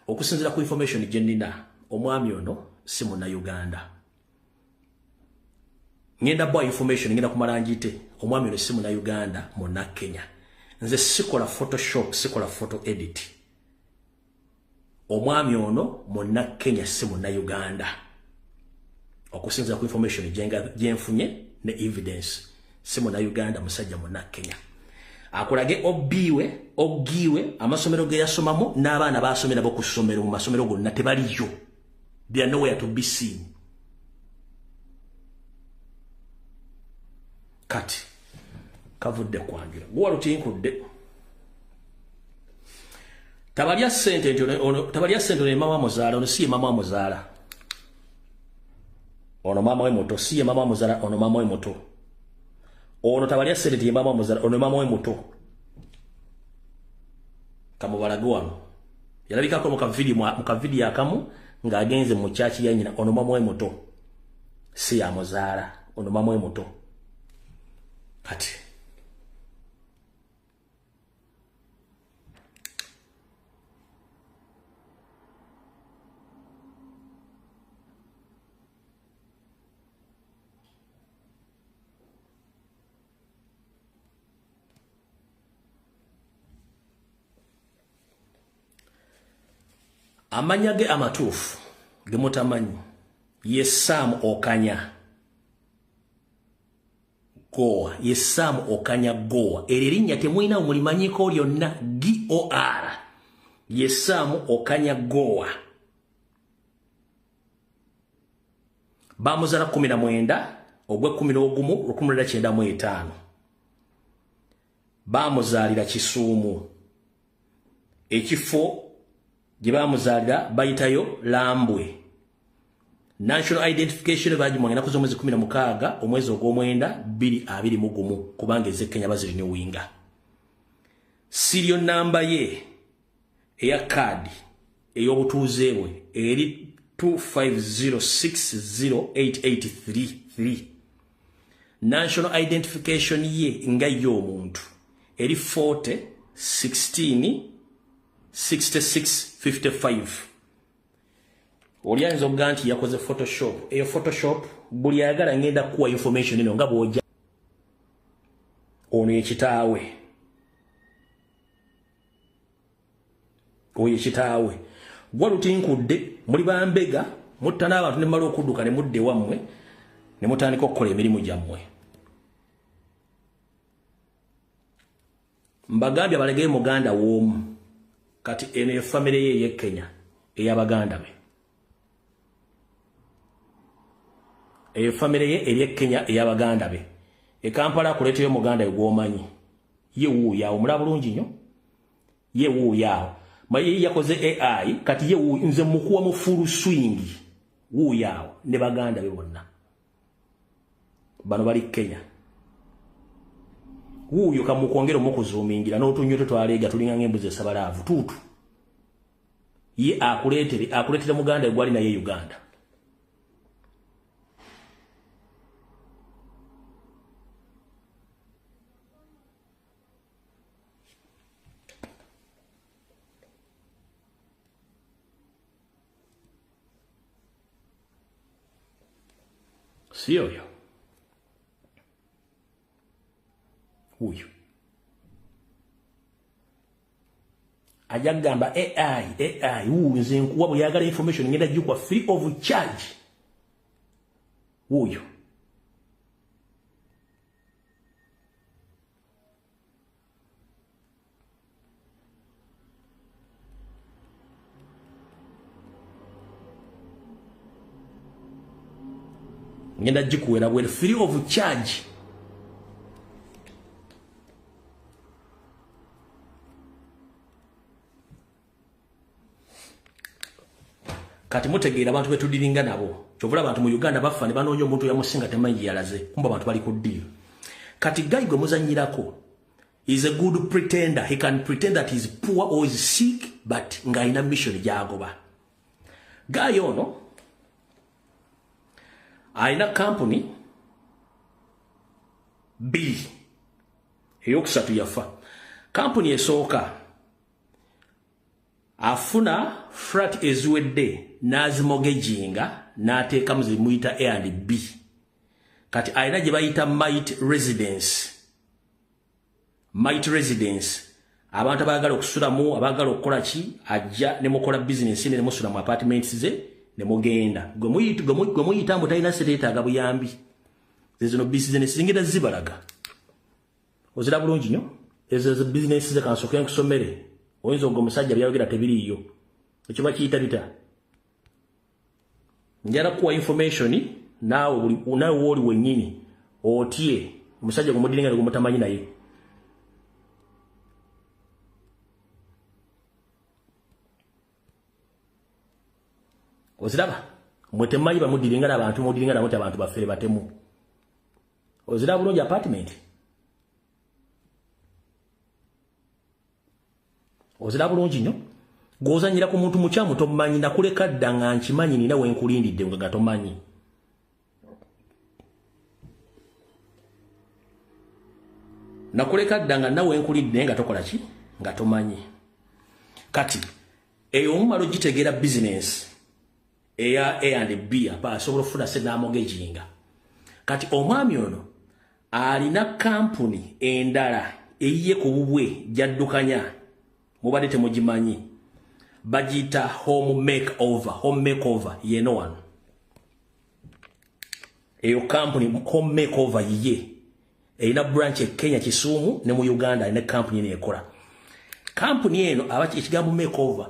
okusinziira ku information gye nnina omwami ono si Munnayuganda ngenda bwa information ngenda kumala njite omwami ono si Munnayuganda Munnakenya nze sikola photoshop sikola photo edit omwami ono Munnakenya si Munnayuganda okusinziira ku information gyenfunye ne evidence si Munnayuganda musajja Munnakenya akulage ogiiwe amasomero ge yasomamu n'abaana basomera bo ku ssomero mu masomero gonna tebaliyo they are nowhere to be seen kati kavudde kwangira gwalo tinkudde tabalya sente ne mama muzaala ono siye mama muzaala ono mama we muto siye mama muzaala ono mama we muto ono tabalya sente ye mama muzaala ono mama we muto kamubalage wano yalabikako mu kavidiyo akamu ng'agenze mu kyaki ya nyina ono mama we muto si ya muzaala ono mama we muto kati amanya ge amatuufu ge mutamanyi ye Sam Okanya Goa ye Sam Okanya Goa eririnnya temwina omulimanyiko lyonna GOR ye Sam Okanya Goa bamuzala 19 ogwe 11 1995 bamuzalira Kisuumu ekifo gye bamuzalira bayitayo Lambwe National Identification bagimwange nakuzo mwezi 16 omwezi ogw'omwenda 2021 kubanga eze Kenya bazirenewinga serial number ye eya card eyobutuuzewe eri 25060883 National Identification ye nga y'omuntu eri 40 16 6655 Olianzo ganti yakoze Photoshop eyo Photoshop buli yagala ngenda kuwa information eno nga bwoja ono yekitaawe oyo kitaawe gwalutinkudde muli bambega mutana abantu ne malo okudduka ne mudde wammwe ne mutandika okukola emirimu gyammwe mbagambye abalegeye muganda w'omu kati eno family ye Kenya ey'abaganda be family ye eri Kenya ey'abaganda be Kampala akuleteyo muganda egwomanyi ye wuuya omula bulungi nnyo ye wuuya maye yakoze AI kati ye nze mukuwa mu full swing wuuya ne baganda be bonna bano bali Kenya wuuyo kamukwongera omukuzuumingira n'otunyoto twalega tulinga ng'embuzi esabalavu tutu ye akuletere muganda egwali naye Uganda Sio yo. Huyu. Ajagamba AI nze nkuwa buyagala information ngenda jukwa free of charge. Huyu. Ngenda jikuwera bwe free of charge kati mutegeera abantu betudiringa nabo kyovula abantu mu Uganda bafa ne banoonya omuntu yamusinga temanyi yalaze kumba abantu bali ku deal kati guy gwe muzanyirako is a good pretender he can pretend that he is poor or is sick but nga ina mission jagoba guy ono aina company B eyokusatu yafa company esooka afuna frat eziwedde nazimogejinga nateeka muzimuyita A&B kati aina gye bayita Might Residence abantu abagala okusulamu abagala okukola ki ajja ne mukola business ne musula mu apartments ze ne mugenda gwe muyita mbu talina sereetaaga buyambi zino business zingenda zibalaga ozira bulungi nnyo ezo business ze kansoke nkusomere oyinza ogwo omusajja byayogera tebiriiyo ekiba kiyita bita njala kuwa information naawe wooli wennyini otye omusajja gwe mudiringa ne gwe mutamanyi naye oziraba mwetemanyi bamudiringa n'abantu mudiringa nabo abantu bafere batemu oziraba bulungi apartment oziraba bulungi nnyo gw'ozanyira ku muntu mukyamu tomumanyi nakuleka dda nga nkimanyi nina wenkulindidde nga gatomanyi nakuleka dda nga nawe wenkulindidde nga tokola ki nga tomanyi kati eyo omumala ogitegeera business eya A&B apa asobola okufuna senamogejinga kati omwami ono alina kampuni endala eyiye ku bubwe jaddukanya mubadde temugimanyi bagiyita home makeover yeno wano eyo kampuni home makeover yiye erina branch e Kenya Kisuumu ne mu Uganda ne kampuni eno ekola kampuni eno abachi ekigambo makeover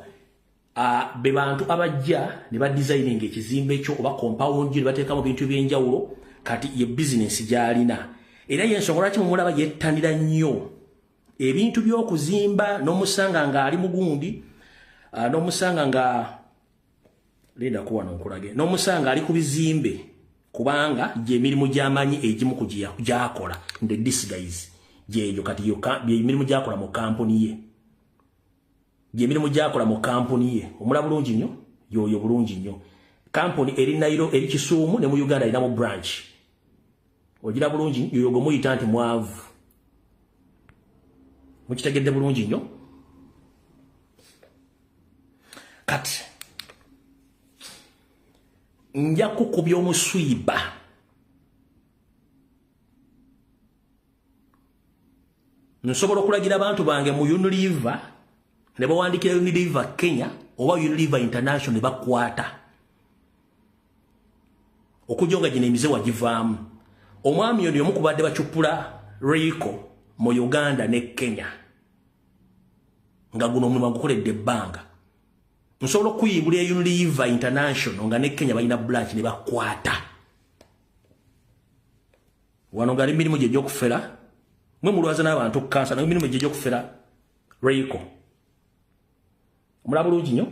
be bantu abajja ne ba designing ekizimbe ekyo oba compound ne bateeka mu bintu byenjawulo kati ye business gyalina era yensonga lwaki mumulaba yettanira nnyo ebintu by'okuzimba n'omusanga nga ali mugundi n'omusanga nga linda kuwa n'okulage n'omusanga ali ku bizimbe kubanga gye emirimu gy'amanyi egimu gyakola nde this guys gyeyo kati bye emirimu gyakola mu kampuni ye gye emirimu gyakola mu kampuni ye omula bulungi nnyo yoyo bulungi nnyo kampuni eri Nairo eri Kisumu ne mu Uganda erina mu branch ogira bulungi yoyo gwe muyita nti mwavu mukitegedde bulungi nnyo kati nja kukubya omuswiba nsobola okulagira abantu bange mu Unilever ne bawandikira Unilever Kenya oba Unilever International ne bakwata okujonga gino emize wagivaamu omwami ono yomukubadde bacupula Rico mu Uganda ne Kenya nga guno omulimu gukoledde ebbanga nsobola okuyibula Unilever International nga ne Kenya balina branch ne bakwata wano nga emirimu gye gy'okufera mwe mulwaza n'abantu kansa n'emirimu gye gy'okufera Rico omulaba bulungi nnyo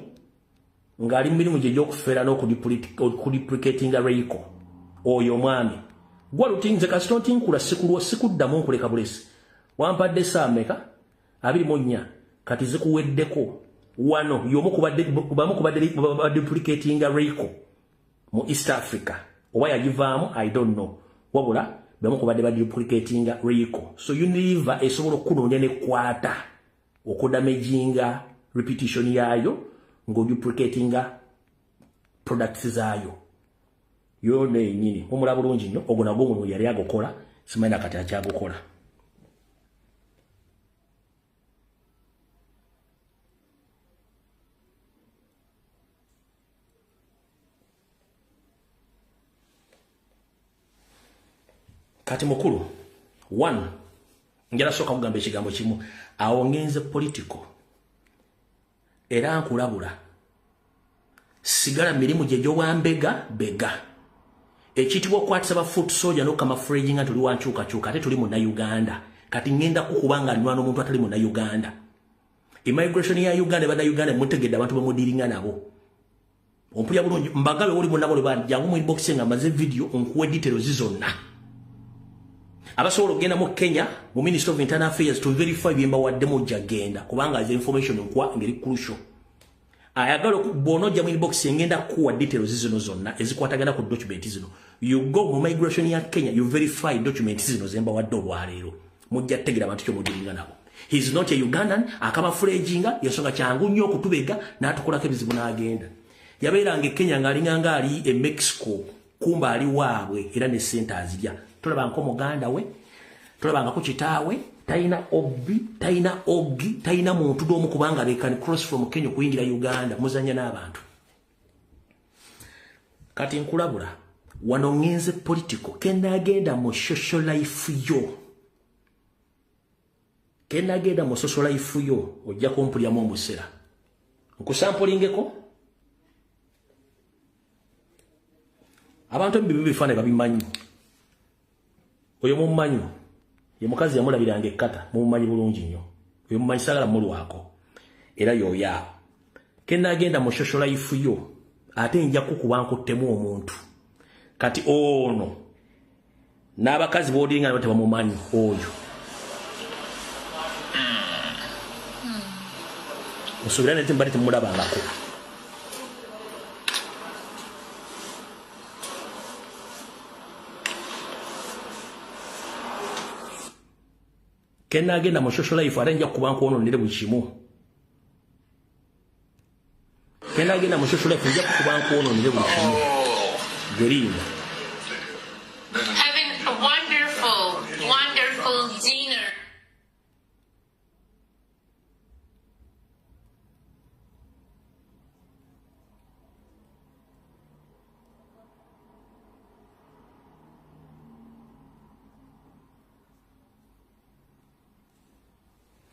ng'ali mu mirimu gye gy'okufera n'okuduplicatinga Rico oyo omwami gwa lutinze kasito ntinkula sikuddamu nkuleka bulesi wampadde saameka 24 kati zikuweddeko wano yomu kubadde duplicatinga Rico mu East Africa oba yagivaamu I don't know wabula bamu kubadde duplicatinga Rico so Unilever esobola okunonya nekwata okudamejinga repetition yayo ngo duplicatinga products zaayo yone nyini omula bulungi nnyo ogwo nagwo omuntu yali agokola simanyi kati akyagokola kati mukulu 1 njala soka kugamba ekigambo kimu awo ngenze political era nkulabula sigala mirimu gye gy'owambega bega ekitibwa okwatisa ba foot soldier no kama fraging nga tuli wankyuka ate tuli mu na Uganda kati ngenda kukubanga nwana omuntu atali mu na Uganda immigration ya Uganda bana Uganda mutegedde abantu bamudiringa nabo ompulya bulungi mbagabe oli munabo le banjangu mu inbox nga maze video onkuwe details zizonna abasobola okugenda mu Kenya mu Ministry of Internal Affairs to verify byemba wadde mu jagenda kubanga ze information nkwa ngeri crucial ayagala okubonojja mu inbox ngenda kuwa details zino zonna ezikwatagana ku document zino you go mu migration ya Kenya you verify document zino zemba wadde olwaleero mujja tegera abantu kyo mudiringa nabo he is not a Ugandan akama fraging yasonga kyangu nnyo okutubega n'atukolako ebizibu n'agenda yabeeranga Kenya ng'alinganga ali e Mexico kumba ali waabwe era ne centers lya tulaba nko muganda we tulaba ngako kitaawe taina obbi taina ogi taina muntu domu kubanga they can cross from Kenya kuyingira Uganda muzanya n'abantu kati nkulabula wano ngenze political kenda agenda mu social life yo kenda agenda mu social life yo ojja kumpulya mu musera nkusampulingeko abantu bibi bifane babimanyi oyo mumanyi ye mukazi yamulabiranga ekkata mumanyi bulungi nnyo oyo mumanyi sagala mulwako era yoya kenda agenda mu social life yo ate nja kukuba nkuttemu omuntu kati ono n'abakazi boodinga nabo tebamumanyi oyo musuubira ne tembali temulabangako kena agenda mu social life arenja kuba nkono ndire bukimu kena agenda mu social life nja kuba nkono ndire bukimu green having a wonderful dinner.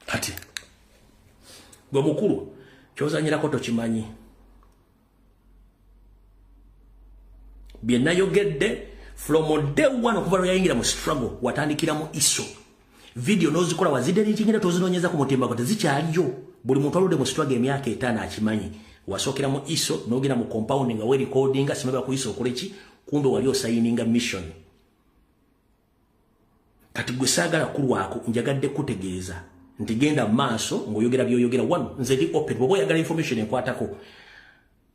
Kati gwe mukulu kyozanyirako tokimanyi. Bye nayogedde from day one okuva lwe yayingira mu struggle watandikira mu iso. Video nozikola wazidelitingire tozinonyeza ku mutimba kote zikyaliyo. Buli muntu aludde mu struggle emyaka 5 akimanyi. Wasokera mu iso nogera mu compound nga we recordinga simaba ku iso okoleki kumbe wali osayininga mission. Kati gwe sagala kulwako njagadde kutegeeza nti genda maaso ngoyogera byoyogera wano nze ndi open bobo yagala information enkwatako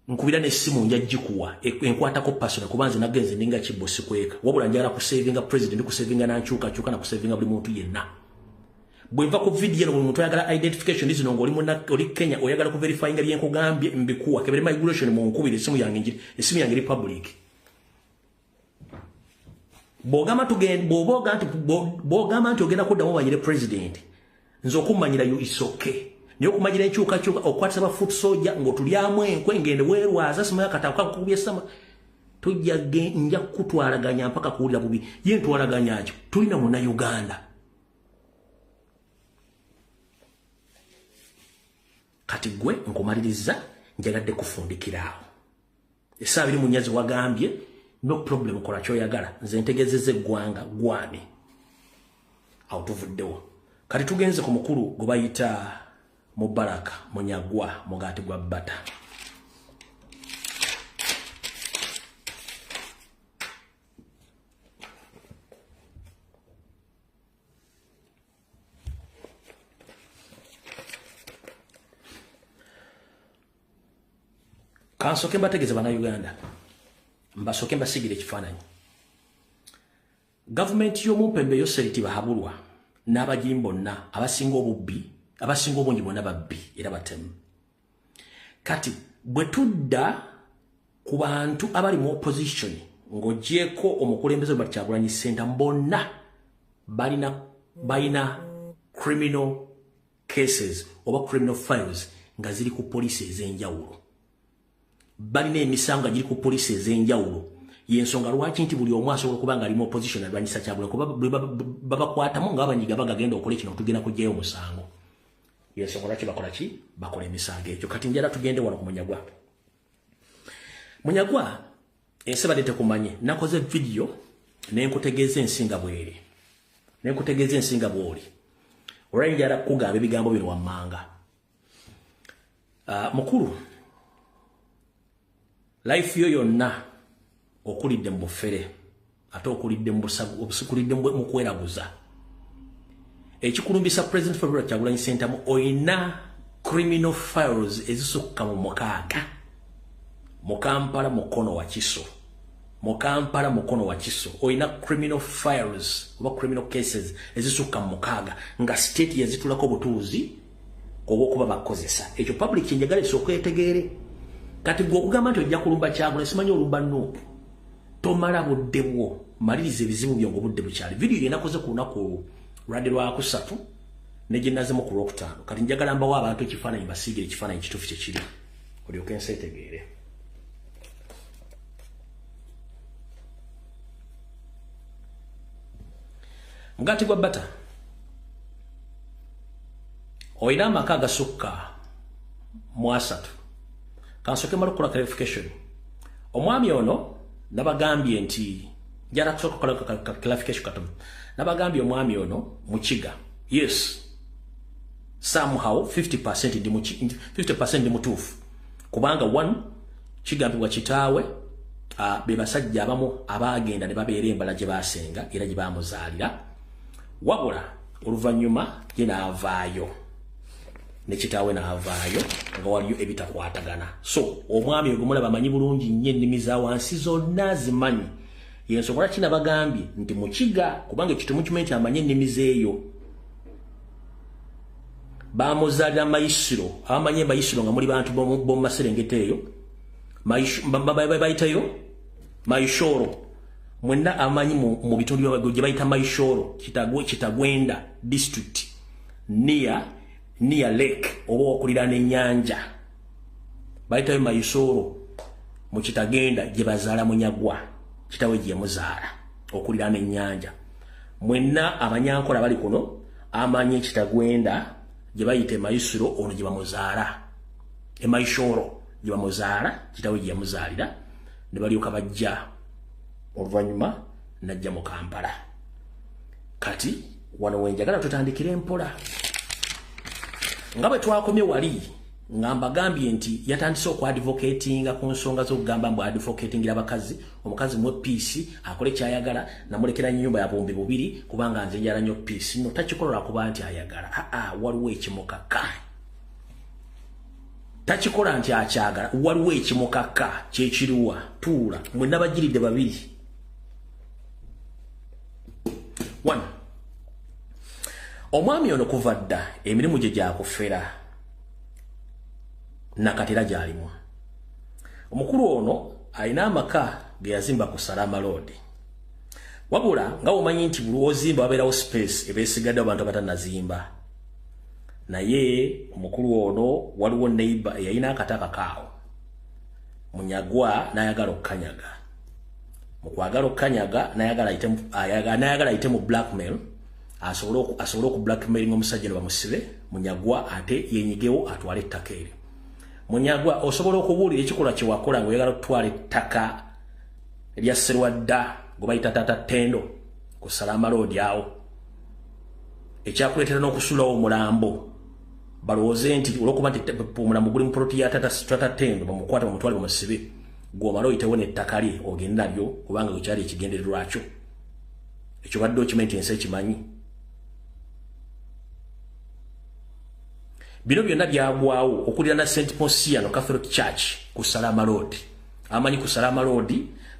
nkubira n'essimu njagikuwa enkwatako personal kubanze nagenze ndinga kibosi kweka wabula njagala ku savinga president ku savinga nanchuka na ku savinga buli muntu yenna bweva ku video buli muntu yagala identification zino ngoli muna oli Kenya oyagala ku verifying byenkugambye mbikuwa kebere migration mu nkubira esimu yange republic bogama tugenda bogama nti ogenda kuddamu banyire president nzo kumanyira you is okay niyo kumanyira enchuka okwatisa ba foot soldier ngo tulyamu enkwe ngende werwaza sima yakataka kubye sama tujja nja kutwalaganya mpaka kuulira bubi ye ntwalaganya acho tulina mu na Uganda kati gwe nkumaliriza njagadde kufundikirawo esa biri munyazi wagambye no problem kola kyoyagala nze ntegezeze gwanga gwani outuvuddewo kati tugenze ku mukulu gwe bayita Mubaraka Munyagwa mugati gwa bata kansoke mbategeze bana Uganda mbasoke mbasigire kifananyi government yo mumpembe yo seriti bahabulwa n'abajimbo na abasinga obubbi abasinga obungi bonna babbi era batemu kati bwe tudda ku bantu abali mu opposition ng'ogyeko omukulembeze bwa Kyagulanyi Ssentamu bonna balina criminal cases oba criminal files nga ziri ku police ez'enjawulo balina emisango giri ku police ez'enjawulo yensonga lwaki nti buli omu asobola okuba nga ali mu opposition alwanyisa Kyagulanyi kuba babakwatamu ng'abanyiga bagagenda okola kino tugenda kujjayo omusango yensonga lwaki bakola ki bakola emisango ekyo kati njala tugende wano ku Munyagwa enseba lete kumanye nakoze video nenkutegeeza ensinga bweri nenkutegeeza ensinga bwoli olwali njala kugamba ebigambo bino wammanga mukulu life yo yonna okulidde mu bufere ate okulidde mu busagu obusukulidde mu kweraguza ekikulumbisa president February Kyagulanyi Ssentamu oyina criminal files ezisukka mu mukaaga mu Kampala mukono wa Kiso oyina criminal files oba criminal cases ezisukka mu mukaaga nga state yazitulako butuuzi obwokuba bakozesa ekyo public njagala esokwetegeere kati gwe okugamba nti ojja kulumba Kyagulanyi simanyi olumba Nuupu tomala budde bwo maliriza ebizibu byongo budde bukyali video yenakoze ku lunaku lwadde lwa kusatu negyenazemu ku lwokutaano kati njagala mbawo abantu ekifaananyi basiigire ekifaananyi kituufu kyekiri olyoke enseetegeere mugati gwa bata oyina amaka agasukka mu asatu kansoke mala okukola clarification omwami ono nabagambye nti njala kusoka kola clarification katono nabagambye omwami ono mukiga yes somehow 50% ndi mutuufu kubanga one kigambibwa kitaawe be basajja abamu abagenda ne babeera embala gye basenga era gye bamuzaalira wabula oluvannyuma ye n'avaayo ne kitaawe n'avaayo nga waliyo ebitakwatagana so omwami ogwo mulaba amanyi bulungi nnyo ennimi za wansi zonna zimanyi yensonga lwaki nabagambye nti mukiga kubanga ekitumu kimu nti amanye ennimi zeeyo bamuzaalira Mayisiro abamanyi Mayisiro nga muli bantu b'omu Maserengeta eyo bayitayo Mayishoro mwenna amanyi mu bitundu gye bayita Mayishoro Kitagwenda district near lake oba okuliraana ennyanja bayitayo Mayisoro mu Kitagenda gye bazaala Munyagwa kitawe gye muzaala okuliraana ennyanja mwenna abanyankola bali kuno amanyi Kitagwenda gye bayite Mayisiro ono gye bamuzaala Emaishoro gye bamuzaala kitawe gye yamuzaalira ne balyoka bajja oluvannyuma najja mu Kampala. Kati wano wenjagala tutandikire empola nga bwe twakomye wali nga mbagambye nti yatandise okwadvocatinga ku nsonga z'okugamba mbu advocatingira abakazi omukazi mwe peace akole kyayagala namulekera nnyumba ya bombi bubiri kubanga nze njala nnyo peace no takikolola kuba nti ayagala waliwo ekimukaka takikola nti akyagala waliwo ekimukaka kyekiriwa tuula mwe nabagiridde babiri. One, omwami ono kuva dda emirimu gye gyakufera nakatera gyalimu. Omukulu ono alina amaka ge yazimba ku Salama Road. Wabula nga omanyi nti buli ozimba wabeerawo space ebeesigadde abantu abatanazimba. Naye omukulu ono waliwo neighbor eyalina akataka kaawo. Munyagwa n'ayagala okukanyaga. Mu kwagala okukanyaga n'ayagala ayite mu blackmail. Asobole oku blackmailing omusajja ne bamusibe. Munyagwa ate yenyigewo atwale ettaka eryo. Munyagwa osobola okubuulira ekikolwa kye wakola ng'oyagala okutwala ettaka erya Sserwadda gwe bayita Tata Ttendo ku Salama Road awo. Ekyakuleetera n'okusulawo omulambo balowooze nti olw'okuba nti omulambo guli mu poloti ya Tata Ttendo bamukwata bamutwale bamusibe gw'omala oyitewo n'ettaka lye ogende nalyo kubanga gwe kyali ekigendererwa kyo. Ekyo badde okimanyi nti ensi ekimanyi. Bino byonna byagwawo okulira na St. Ponsiano Catholic Church ku Salama Road. Amanyi ku Salama Road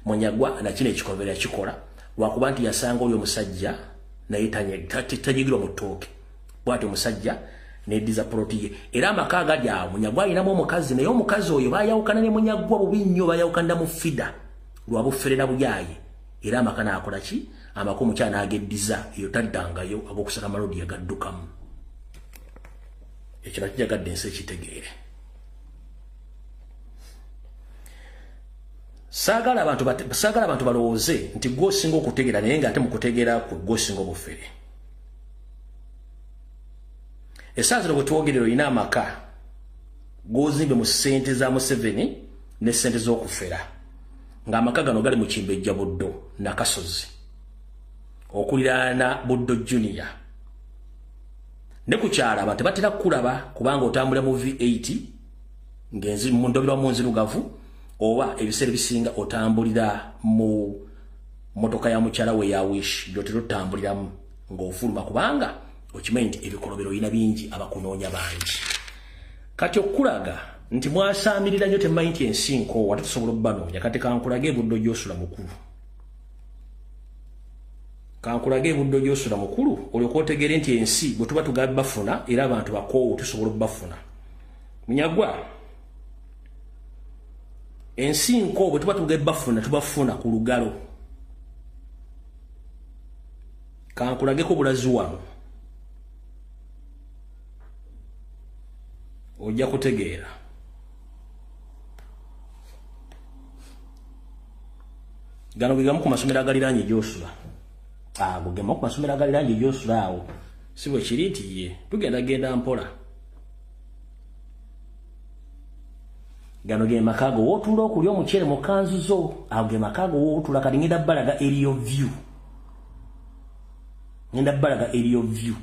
Munyagwa na kino ekikolwa yakikola lwakuba nti yasanga oli omusajja naye tanyigirwa mu ttooke. Bw'ati omusajja n'eddiza poloti ye. Era amaka agali awo Munyagwa alinamu omukazi naye omukazi oyo baayawukana ne Munyagwa bubi nnyo baayawukanira mu FIDA lwa bufferera buyaaye. Era amaka n'akola ki? Amaka omukyala n'ageddiza eyo taddangayo ab'oku Salama Road yagaddukamu. Ekyo nakijagadde ensi ekitegeere. Saagala abantu balowooze nti gw'osinga okutegeera naye ng'ate mu kutegeera kwe gw'osinga obufere. Essaawa zino bwe twogerera olina amaka g'ozimbe mu ssente za Museveni ne ssente z'okufera. Ng'amaka gano gali mu Kimbejja Buddo Nakasozi okuliraana Buddo Junior. Ne ku kyala abantu batera kulaba kubanga otambula mu V8 ngenzi mu ndobirwa mu nzirugavu oba ebiseera bisinga otambulira mu motoka ya mukyala we ya Wish gyotero otambuliramu ng'ofuluma kubanga okimanyi nti ebikolobero olina bingi abakunoonya bangi. Kati okulaga nti mwasaamirira nnyo temumanyi nti ensi nkoowa tetusobola obbanoonya kati kankulage Buddo gy'osula mukulu. Kankulage Buddo gy'osula mukulu olyoka otegeere nti ensi bwe tuba tugaba bafuna era abantu bakoowu tusobola obbafuna. Munyagwa ensi nkoowu bwe tuba tugaba bafuna tubafuna ku lugalo. Kankulageko bulazi wano ojja kutegeera. Gano gegamu ku masomero agaliraanye gy'osula. Gugema ku masomero agaliraanye gy'osula awo si bwe kiri nti ye tugenda mpola. Gano ge makago w'otuula okulya omuceere mu kanzu zo. Ago ge makago w'otuula kati ngenda bbalaga area view. Ngenda bbalaga area view.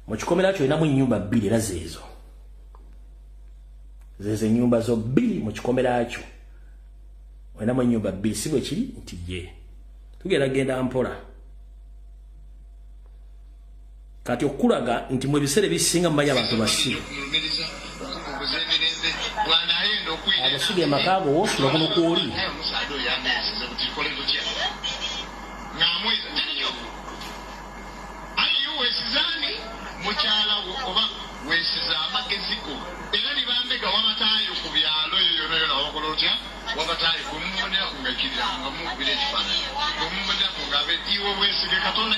Mu kikomera kyo olinamu ennyumba bbiri era zeezo. Zezo ennyumba zo bbiri mu kikomera kyo. Olinamu ennyumba bbiri si bwe kiri nti ye. Tugenda mpola. Kati okulaga nti mu ebiseera ebisinga mumanyi abantu basibe. Abasibe amakaago w'osula kuno kw'oli. Mukyala oba weesiza amageziko era libambega wamataayo ku byalo eyo yona wakola otya wamataayo kumubonera kungakirira nga mubira ekifaananyi omubonera kungabetiiwo weesige katonda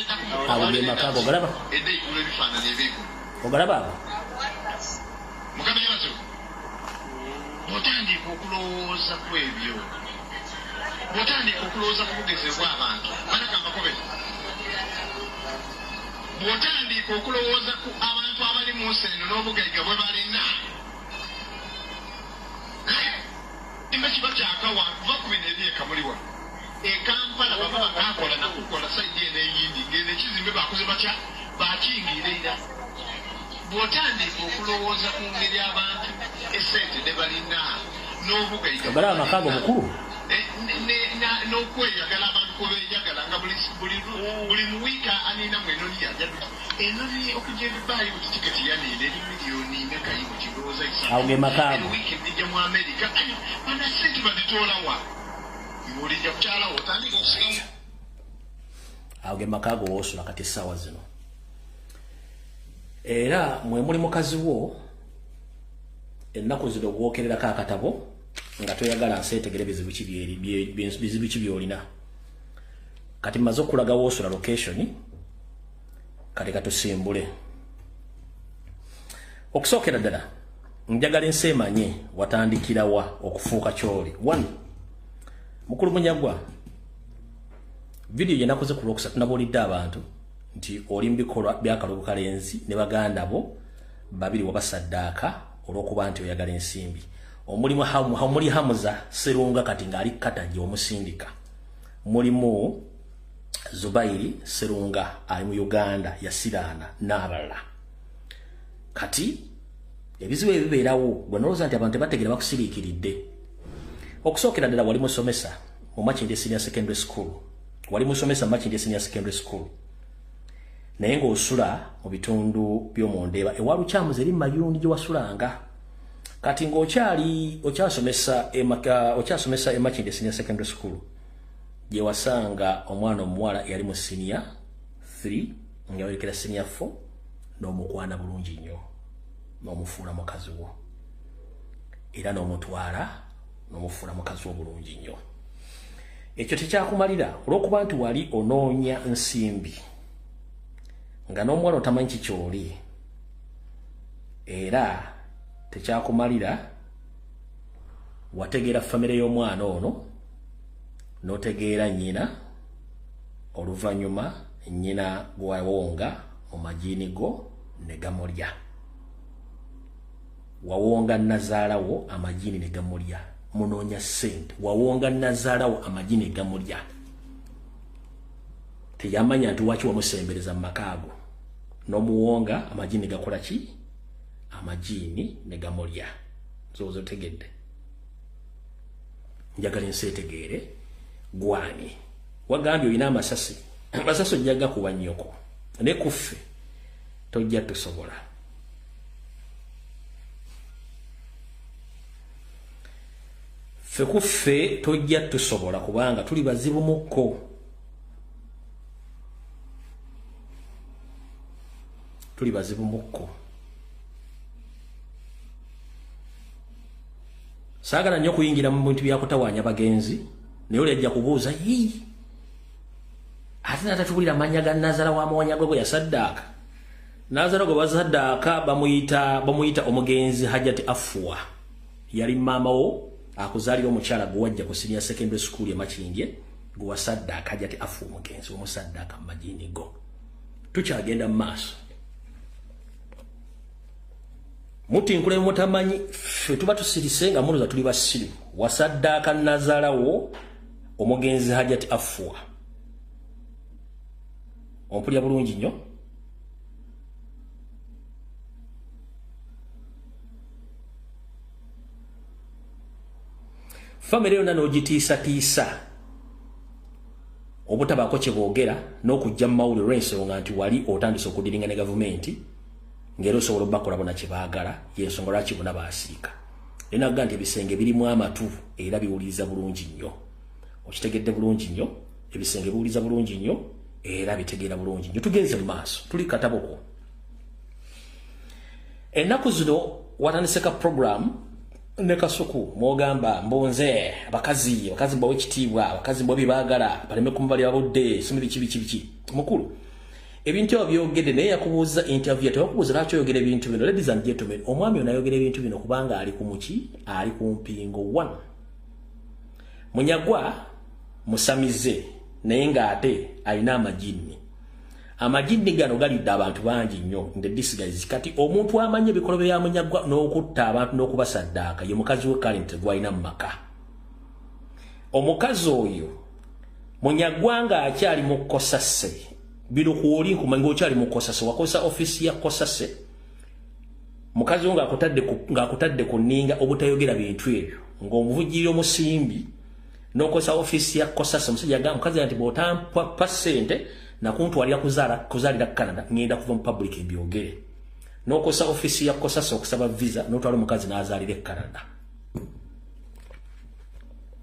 awogemakaago ogalaba edde ikula ebifaananyi ebiiku ogalaba abo mukabeerazo bw'otandika okulowooza ku ebyo bw'otandika okulowooza ku bugezebwa abantu banagambakobeta bw'otandika okulowooza ku abantu abali mu nsi eno n'obugaiga bwe balina imbe kiba kyakawa va ku bino ebyeka muliwa ekampala baba bakakola nakukola saidi eno eyindi ngene ekizimbe bakoze batya bakingirira bw'otandika okulowooza ku ngeri abantu esente ne balina n'obugaiga bala amakago mukulu n'okweyagala abantu kwebeyagala nga buli muwiika anina mu enoni yajadu enoni okujja ebibaayi buti tiketi yaniina eri miliyoni nekayi mu kirowooza awo ge makaago wiiki ndijja mu amerika bana sente baditoolawa ng'olijja kukyalawo otandika okusigamu awo ge makaago woosula kati essaawa zino era mwe muli mukazi wo ennaku zino gwokererako akatabo nga toyagala nseetegere bizibu ki byolina kati mmaze okulaga woosula location kati katusimbule okusookera ddala njagala ensi emanye watandikirawa okufuuka kyoli 1 mukulu Munyagwa video gye nakoze ku Lwokusatu nabuulidde abantu nti oli mbikolwa by'akalulu kalenzi ne baganda bo babiri wabasaddaaka olw'okuba nti oyagala ensimbi omulimu omuli Hamuza Serunga kati ng'ali Kataji omusindika mulimu Zubairi Serunga ali mu Uganda yasiraana n'abalala kati ebizibu ebibeerawo gwe nolowooza nti abantu tebategeera bakusiriikiridde okusookera ddala wali musomesa mu Makindye Senior Secondary School wali musomesa mu Makindye Senior Secondary School naye ng'osula mu bitundu by'omundeeba ewalukyamuza eri Mayundi gye wasulanga kati okyasomesa e Makindye Senior Secondary School gye wasanga omwana omuwala yali mu senior 3 nga yawekera senior 4 n'omukwana bulungi nnyo n'omufuula mukazi wo era n'omutwala n'omufuula mukazi wo bulungi nnyo ekyo tekyakumalira olw'okuba nti wali onoonya nsimbi nga n'omuwala otamanyi kikyoli era tekyakumalira wategeera famire y'omwana ono n'otegeera nnyina oluvannyuma nnyina gwawonga mu magiini go ne gamulya wawonga nazaalawo amajiini ne gamulya munoonya ssente wawonga nazaalawo amajiini ne gamulya teyamanya nti waki wamusembereza mu makaago n'omuwonga amajiini gakola ki amajiini ne gamulya zozo tegedde njagala ensi etegeere gwani wagambye olina amasasi amasasi ojja gakuba nnyoko ne kuffe tojja tusobola ffe kuffe tojja tusobola kubanga tuli bazibu mukko tuli bazibu mukko saagala nnyo okuyingira mu bintu byakutawaanya bagenzi naye oli ajja kubuuza ate natatubulira amannya ga Nazaala wa Mawanyagwe gwe yasaddaaka Nazaala gwe basaddaaka bamuyita omugenzi Hajati Afua yali maama wo akuzaalira omukyala gwe wajja ku Senior Secondary School ya Makindye gwe wasaddaaka Hajati Afua omugenzi omusaddaaka mu magiini go tukyagenda mu maaso muti nkule mutamanyi ffe tuba tusirise nga muloza tuli basiru wasaddaaka Nazaala wo omugenzi Hajati Afua ompulya bulungi nnyo famire yonna n'ogitiisatiisa obutabaako kye boogera n'okujja mu mawulire olw'ensonga nti wali otandise okudiringa ne gavumenti ng'era osobola obbakola bona kye baagala y'ensonga lwaki bonna baasiika naye nakugaa nti ebisenge birimu amatu era biwuliriza bulungi nnyo okitegedde bulungi nnyo ebisenge biwuliriza bulungi nnyo era bitegeera bulungi nnyo tugenze mu maaso tuli kataboko ennaku zino watandiseka program ne Kasuku mwogamba mbonze abakazi mbawe ekitiibwa abakazi mbawe byebaagala baleme kumubalira budde simu biki mukulu ebintu ebyo byogedde naye yakubuuza interview tebakubuuza lwaki oyogera ebintu bino ladies and gentlemen omwami ono ayogera ebintu bino kubanga ali ku muki ali ku mpingo 1 Munyagwa musamize naye ng'ate alina amajiini amajini gano galidde abantu bangi nnyo in the disguise kati omuntu amanye bikolobe ya munyagwa n'okutta abantu n'okubasaddaaka ye mukazi we Current gwalina mu maka omukazi oyo munyagwanga akyali mu Kosase bino kuoli nkumanyi okyali mu Kosase wakosa office ya Kosase mukazi nga akutadde ku nninga obutayogera bintu ebyo ng'omuvugirira omusimbi n'okosa office ya Kosase musajja agamba mukazi nti bw'otampa pasente nakuntwalira kuzaalira Canada ngenda kuva mu public mbyogere n'okosa office ya Kosase okusaba visa n'otwala omukazi n'azaalira Canada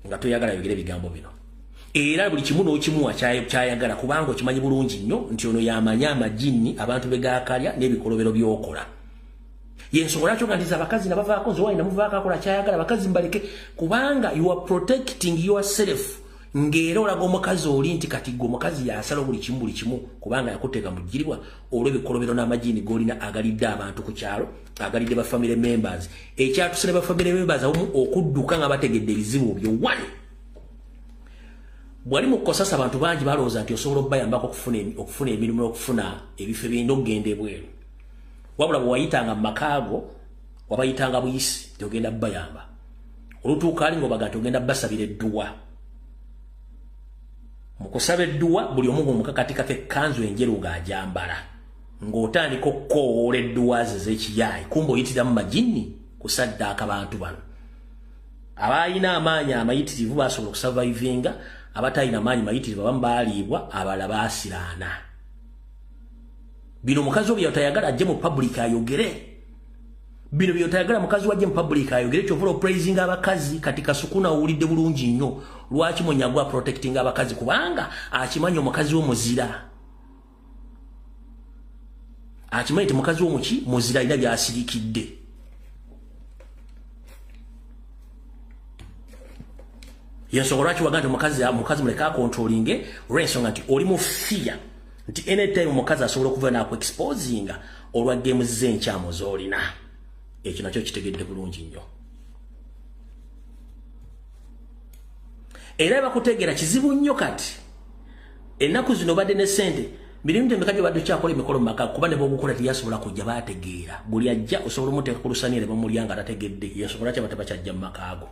nga toyagala yogere bigambo bino era buli kimu n'okimuwa kyayagala kubanga okimanyi bulungi nnyo nti ono yamanya amajini abantu begakalya n'ebikolobero by'okola yensobola kyo nga ntiza abakazi nabavaako nze wali namuvaako akola kyayagala abakazi mbaleke kubanga you are protecting yourself ngera olaga omukazi oli nti kati gwe omukazi yasala buli kimu kubanga yakuteeka mu jjiribwa olw'ebikolobero n'amajini g'olina agalidde abantu ku kyalo agalidde ba family members ekyatusene ba family members awamu okudduka nga bategedde ebizibu byo wani bwali mu Kosase abantu bangi balowooza nti osobola okubayambako okufuna emirimu n'okufuna ebifo ebindi okugenda ebweru wabula bwe wayitanga mu makaago wabayitanga buyisi tyogenda bayamba olutuuka ali ng'obaga nti ogenda basabira edduwa mu kusaba edduwa buli omu ng'omukakatikako ekkanzu enjeru ng'ajambala ng'otandika okukoowoola edduwa ze z'ekiyaayi kumbe oyitiramu majini kusaddaaka abantu bano abalina amaanyi amayitirivu basobola okusavayivinga abatalina amaanyi mayitirivu abamu baaliibwa abalala baasiraana bino mukazi oyo byotayagala ajje mu public ayogere bino byotayagala mukazi wajje mu public ayogere kyovula praising abakazi kati Kasukuna owulidde bulungi nnyo lwaki Munyagwa protecting abakazi kubanga akimanyi omukazi w'omuzira akimanyi nti mukazi w'omuki muzira alina byasirikidde yensobola lwaki waga nti mukazi muleka controlling olw'ensonga nti oli mu fear nti anytime mukazi asobola okuva n'akuexposinga olwa game z'enkyamu z'olina ekyo nakyo kitegedde bulungi nnyo era bakutegeera kizibu nnyo kati ennaku zino badde ne ssente mirimu temeka gye badde kyakola emikolo mu maka kuba ne b'ogukola teyasobola kujja baategeera buli ajja osobola omuteeka ku lusaniya ne bamulyanga atategedde yensobola kyaba tebakyajja mu makaago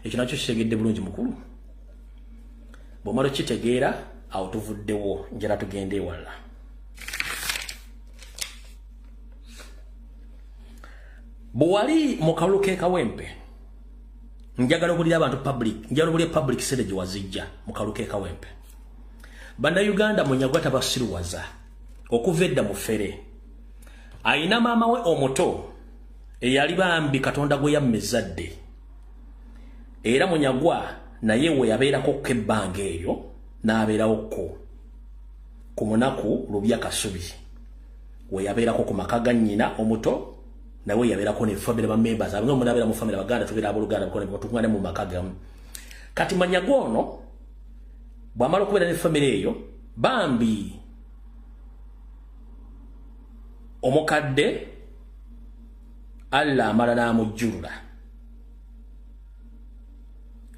ekyo nakyo kitegedde bulungi mukulu bw'omala okitegeera awo tuvuddewo njala tugende ewala bwali mu kalulu k'ekawempe njagala okulira abantu njagala okulira public sede gye wazijja mu kalulu k'ekawempe bannayuganda Munyagwa tabasiruwaza okuva edda mu ffere ayina maama we omuto eyali bambi Katonda gwe yammezadde era Munyagwa naye we yabeerako ebbanga eryo n'abeerawo ku munaku Lubya Kasubi we yabeerako ku maka ga nnyina omuto nawe yabeerako ne family ba members abanga munabeera mu family Baganda tubeera abooluganda bakone batungane mu maka gamu kati Munyagwa ono bw'amala okubeera ne family eyo bambi omukadde Allah amala n'amujjulula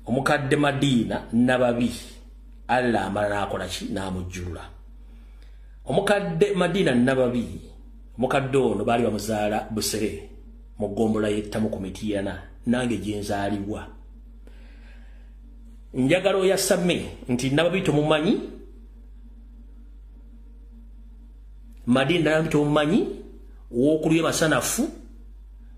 omukadde Madina Nababi Allah amala n'akola ki n'amujjulula omukadde Madina Nababi omukadde ono baali bamuzaala Busere mu Gombola yettamu ku Mityana nange gye nzaalibwa njagala oyasame nti Nababi tomumanyi Madina Nababi tomumanyi w'okulya masanafu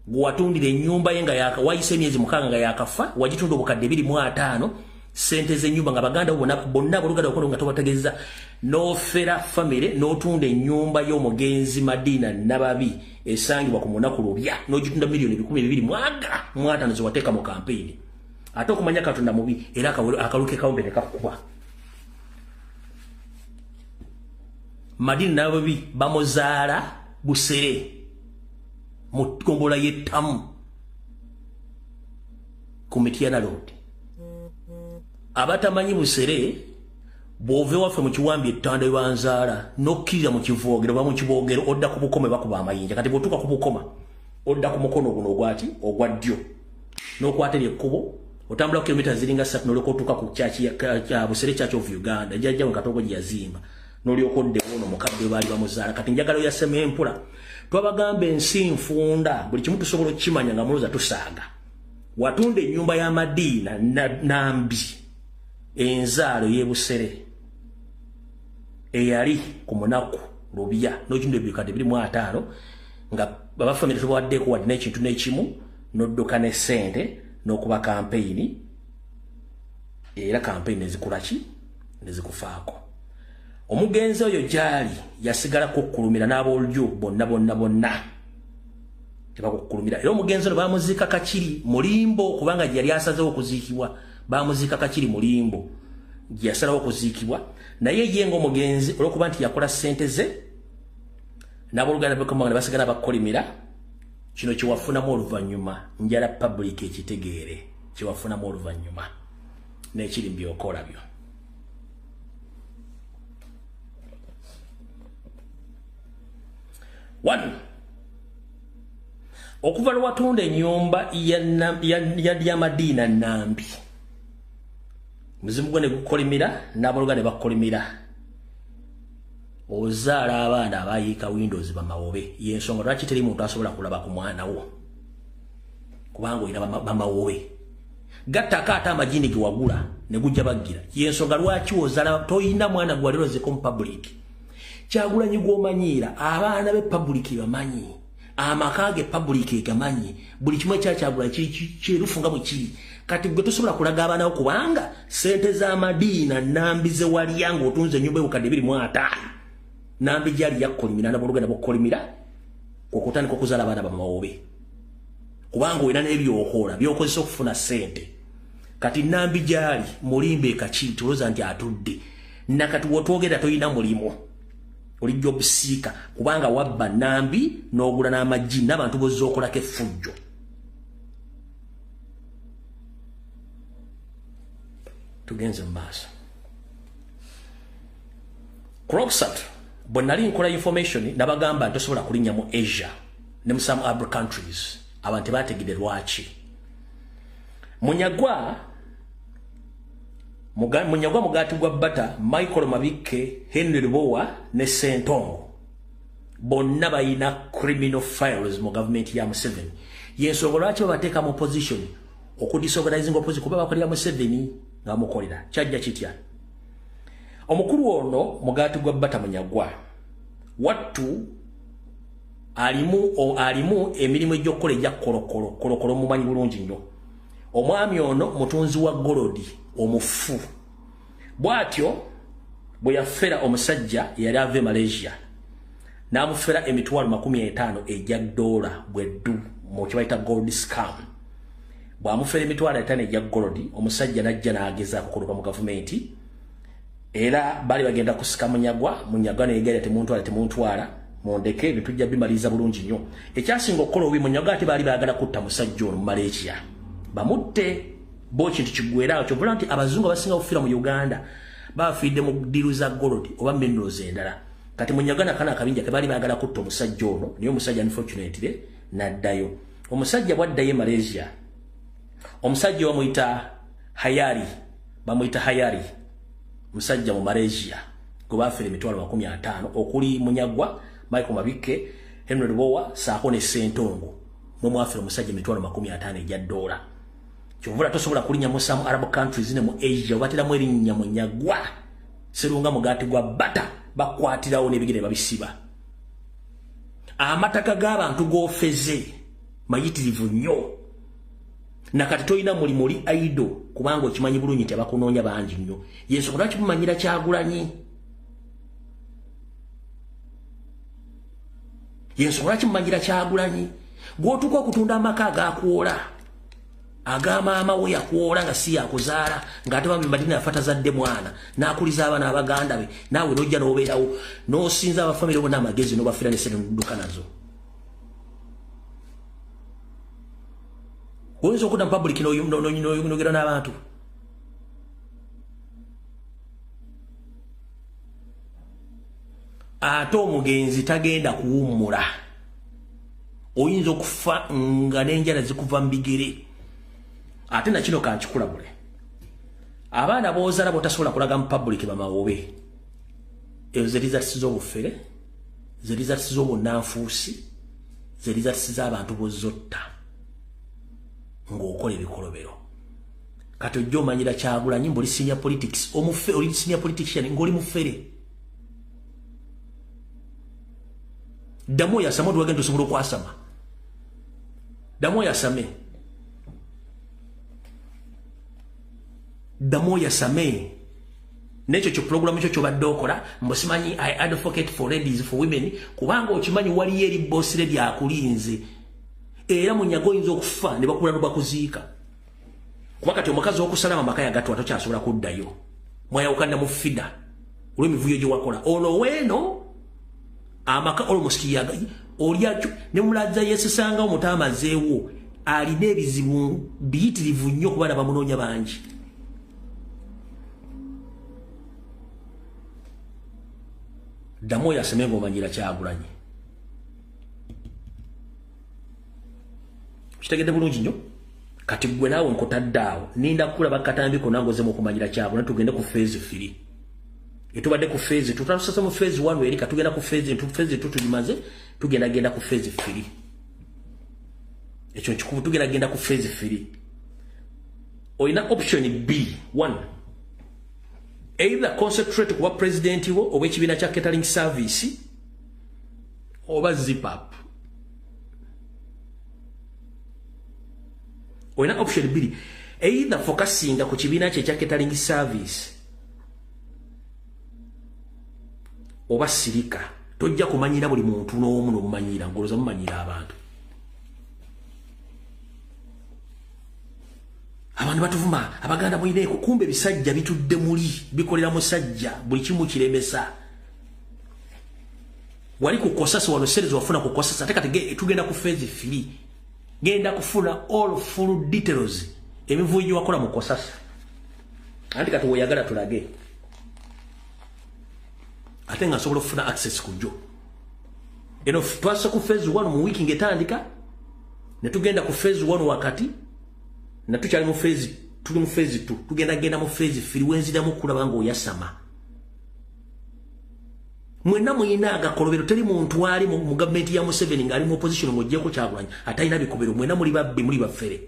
gwatundira ennyumba ye nga wayise emyezi 6 nga yakafa wagitunda obukadde 25 sente z'ennyumba nga Baganda bonna abooluganda bakono nga tobategeeza n'ofera family n'otunda ennyumba y'omugenzi Madina Nababi esangibwa ku munaku Lubya n'ogitunda milioni 12,5 zewateeka mu kampeyini ate okumanya Katonda mubi era akaluke kawempe ne kakuba Madina Nababi bamuzaala Busere mu Gombola yettamu ku Mityana Road abatamanyi Busere bw'ove waffe mu kiwambi ettanda banzaala n'okkirira mu kivoogero ba mu kiboogero odda ku bukome bakuba amayinja kati bw'otuuka ku bukoma odda ku mukono guno ogwa ddyo n'okwatera ekkubo otambula ku kilomita ziringa 3 n'olyoka otuuka ku Busere Church of Uganda jjajja mu Katogo gye yazimba n'olyoka oddewo ono mukadde bali bamuzaala kati njagalo ya Semempula twabagambe ensi nfunda buli kimu tusobola okimanya nga muloza tusaaga watunde nyumba ya Madina Nambi enzaalo y'ebusere eyali ku munaku Lubya n'okindo ebikadde 25 nga baba family tubawadde ko wadde n'ekintu n'ekimu n'odduka ne ssente n'okuba campaign era campaign ezikulaki nezikufaako omugenzi oyo gyali yasigala kukkulumira n'aboolyo bonna tebakukulumira era omugenzi ono bamuziika Kakiri Mulimbo kubanga yali asazeewo okuziikibwa bamuziika Kakiri Mulimbo yasalawo okuziikibwa naye ye ng'omugenzi olw'okuba nti yakola ssente ze n'abooluganda bekomanga ne basigala bakkolimira kino kyewafunamu oluvannyuma njala public ekitegeere kyewafunamu oluvannyuma n'ekiri mu byokola byo One okuva lwatunda ennyumba ya Madina Nambi muzimu gwe ne gukolimira n'abooluganda ne bakkolimira ozaala abaana abayiika Windows bamawobe y'ensonga lwaki teri muntu asobola kulaba ku mwana wo kubanga olina bamawobe gattaka ate amagini ge wagula ne gujja baggira y'ensonga lwaki ozaala toyina mwana gwe walirozeko mu public Kyagulanyi gw'omanyiira abaana be public bamanyi amaka ge public gamanyi buli kimwe Kyagulanyi kyerufu nga bwe kiri kati gwe tosobola kulaga abaana bo kubanga ssente za Madina Nambi ze walya ng'otunze ennyumba y'obukadde 25 Nambi gyali yakkolimira n'abooluganda bokkolimira okutandika okuzaala abaana bamawobe kubanga olina n'ebyokola by'okozesa okufuna ssente kati Nambi gyali mulimbe Kakiri tulowooza nti atudde nakati wotwogera toyina mulimu oli job seeker kubanga wabba Nambi n'ogula n'amaggi n'abantu bozza okolako effujjo tugenze mu maaso Crocsat bwe nali nkola information nabagamba nti tosobola kulinnya mu Asia ne mu some Arab countries abantu bategedde lwaki Munyagwa mugati gwa Bata Michael Mabike Henry Lubowa ne Sentongo bonna bayina criminal files mu government ya Museveni yensonga lwaki babateeka mu position okudisorganizing opposition kuba bakolera Museveni nga mukolera kyajja kitya omukulu ono mugati gwa Bata Munyagwa wattu alimu emirimu egy'okukola ejja kolokolo mumanyi bulungi nnyo omwami ono mutunzi wa golodi omufu bwatyo bwe yafera omusajja yali ave Malaysia n'amufera emitwalo 50 ejja dola bweddu mu kibayita gold scam bw'amufera emitwalo 5 ejja golodi omusajja n'ajja n'ageza kukuluka mu gavumenti era bali bagenda kusika Munyagwa n'egera temuntwala mondeke ebintu jja bimaliza bulungi nnyo ekyasinga okukola obi Munyagwa ate baali baagala kutta musajja ono mu Malaysia bamutte bo kintu kigwera kyo bula nti abazungu abasinga okufiira mu Uganda bafiidde mu diru za gold oba minerals endala kati Munyagwa nakana akabinja kebaali baagala kutta omusajja ono niyo omusajja unfortunately n'addayo omusajja bwaddayo Malaysia omusajja bamuyita Hayari musajja mu Malaysia gwe bafiira emitwalo 50 okuli Munyagwa Michael Mabike Henry Lubowa saako ne Sentongo mwafiira omusajja emitwalo 50 ejja dola kyovula tosobola kulinnya mu some Arab countries ne mu Asia obateramu erinnya Munyagwa serunga mugati gwa Bata bakwatirawo n'ebigere babisiba amataka g'abantu g'ofeze mayitirivu nnyo nakati toyina mulimu oli aido kubanga okimanyi bulungi nti abakunoonya bangi nnyo yesu lwaki mumanyira Kyagulanyi yesu lwaki mumanyira Kyagulanyi gw'otuuka okutunda amaka agakwola agamaama we yakwola nga si yakuzaala ng'ate bambi Madina yafata zadde mwana n'akuliza abaana abaganda be naawe n'ojja n'obeerawo n'osinza abafamire bo n'amagezi n'obafiira n'essente n'odduka nazo oyinza okudda mu public n'oyogera n'abantu ate omugenzi tagenda kuwummula oyinza okufa nga n'enjala zikuva mu bigere ate nakino kankikulabule abaana b'ozaala botasobola kulaga mu public bamawobe Ezo results z'obufere, ze results z'obunanfuusi, ze results z'abantu bozotta ng'okola ebikolobero. Kati ojja omanyira Kyagulanyi mbuli senior politics, oli senior politician ng'oli mufere. Ddamu oyasame otuwagenda osobola okwasama. Ddamu oyasame. Ddamu oyasame. Nekyo kyo programu kyo kyobadde okola mbosimanyi I advocate for ladies for women kubanga okimanyi waliyo eri boss lady akulinze era munyago oyinza okufa ne bakula bakuziika kuba kati omukazi okusala amaka yagatwa tokyasobola kuddayo mwayawukana mu fida olw'emivuyo gye wakola ono weeno amaka almost yaga olyacho ne mulaza yesesanga omutamazeewo alina ebizibu biyitirivu nnyo kubana bamunoonya bangi. Damo ya semengo manjira Kyagulanyi. Kitegedde bulungi nnyo. Kati gwe naawe nkotaddeawo ninda kula bakatambiko nangoze mu kumanyira Kyagulanyi tugende ku phase 3. Etubadde ku phase tutasasa mu phase 1 eri katugenda ku phase 2 phase 2 tulimaze tugenda ku phase 3. Ekyo nkikubu tugenda ku phase 3. Oyina option B1. Either concentrate kuba president wo oba ekibiina kya catering service oba zip up. Oyina option B. Either focusing ku kibiina kya catering service oba sirika. Tojja kumanyira buli muntu n'omu n'omumanyira ngoloza mumanyira abantu. Abantu batuvuma abaganda mwineeko kumbe bisajja bitudde muli bikolera musajja buli kimu kiremesa. Wali kukosasa wano series wafuna kukosasa tekati tugenda ku phase 3. Genda kufuna all full details emivuyo wakola mukosasa. Anti kati woyagala tulage. Ate nga sobola kufuna access kujo. Eno twasa ku phase 1 mu wiki ngetandika ne tugenda ku phase 1 wakati na tukyali mu phase tuli mu phase 2 tugenda mu phase 3 wenzira mu kulaba ngo oyasama. Mwena muyina agakolobero teri muntu ali mu government ya Museveni ngali mu opposition ngo jeko Kyagulanyi atayina bikobero mwena muli babbe muli bafere.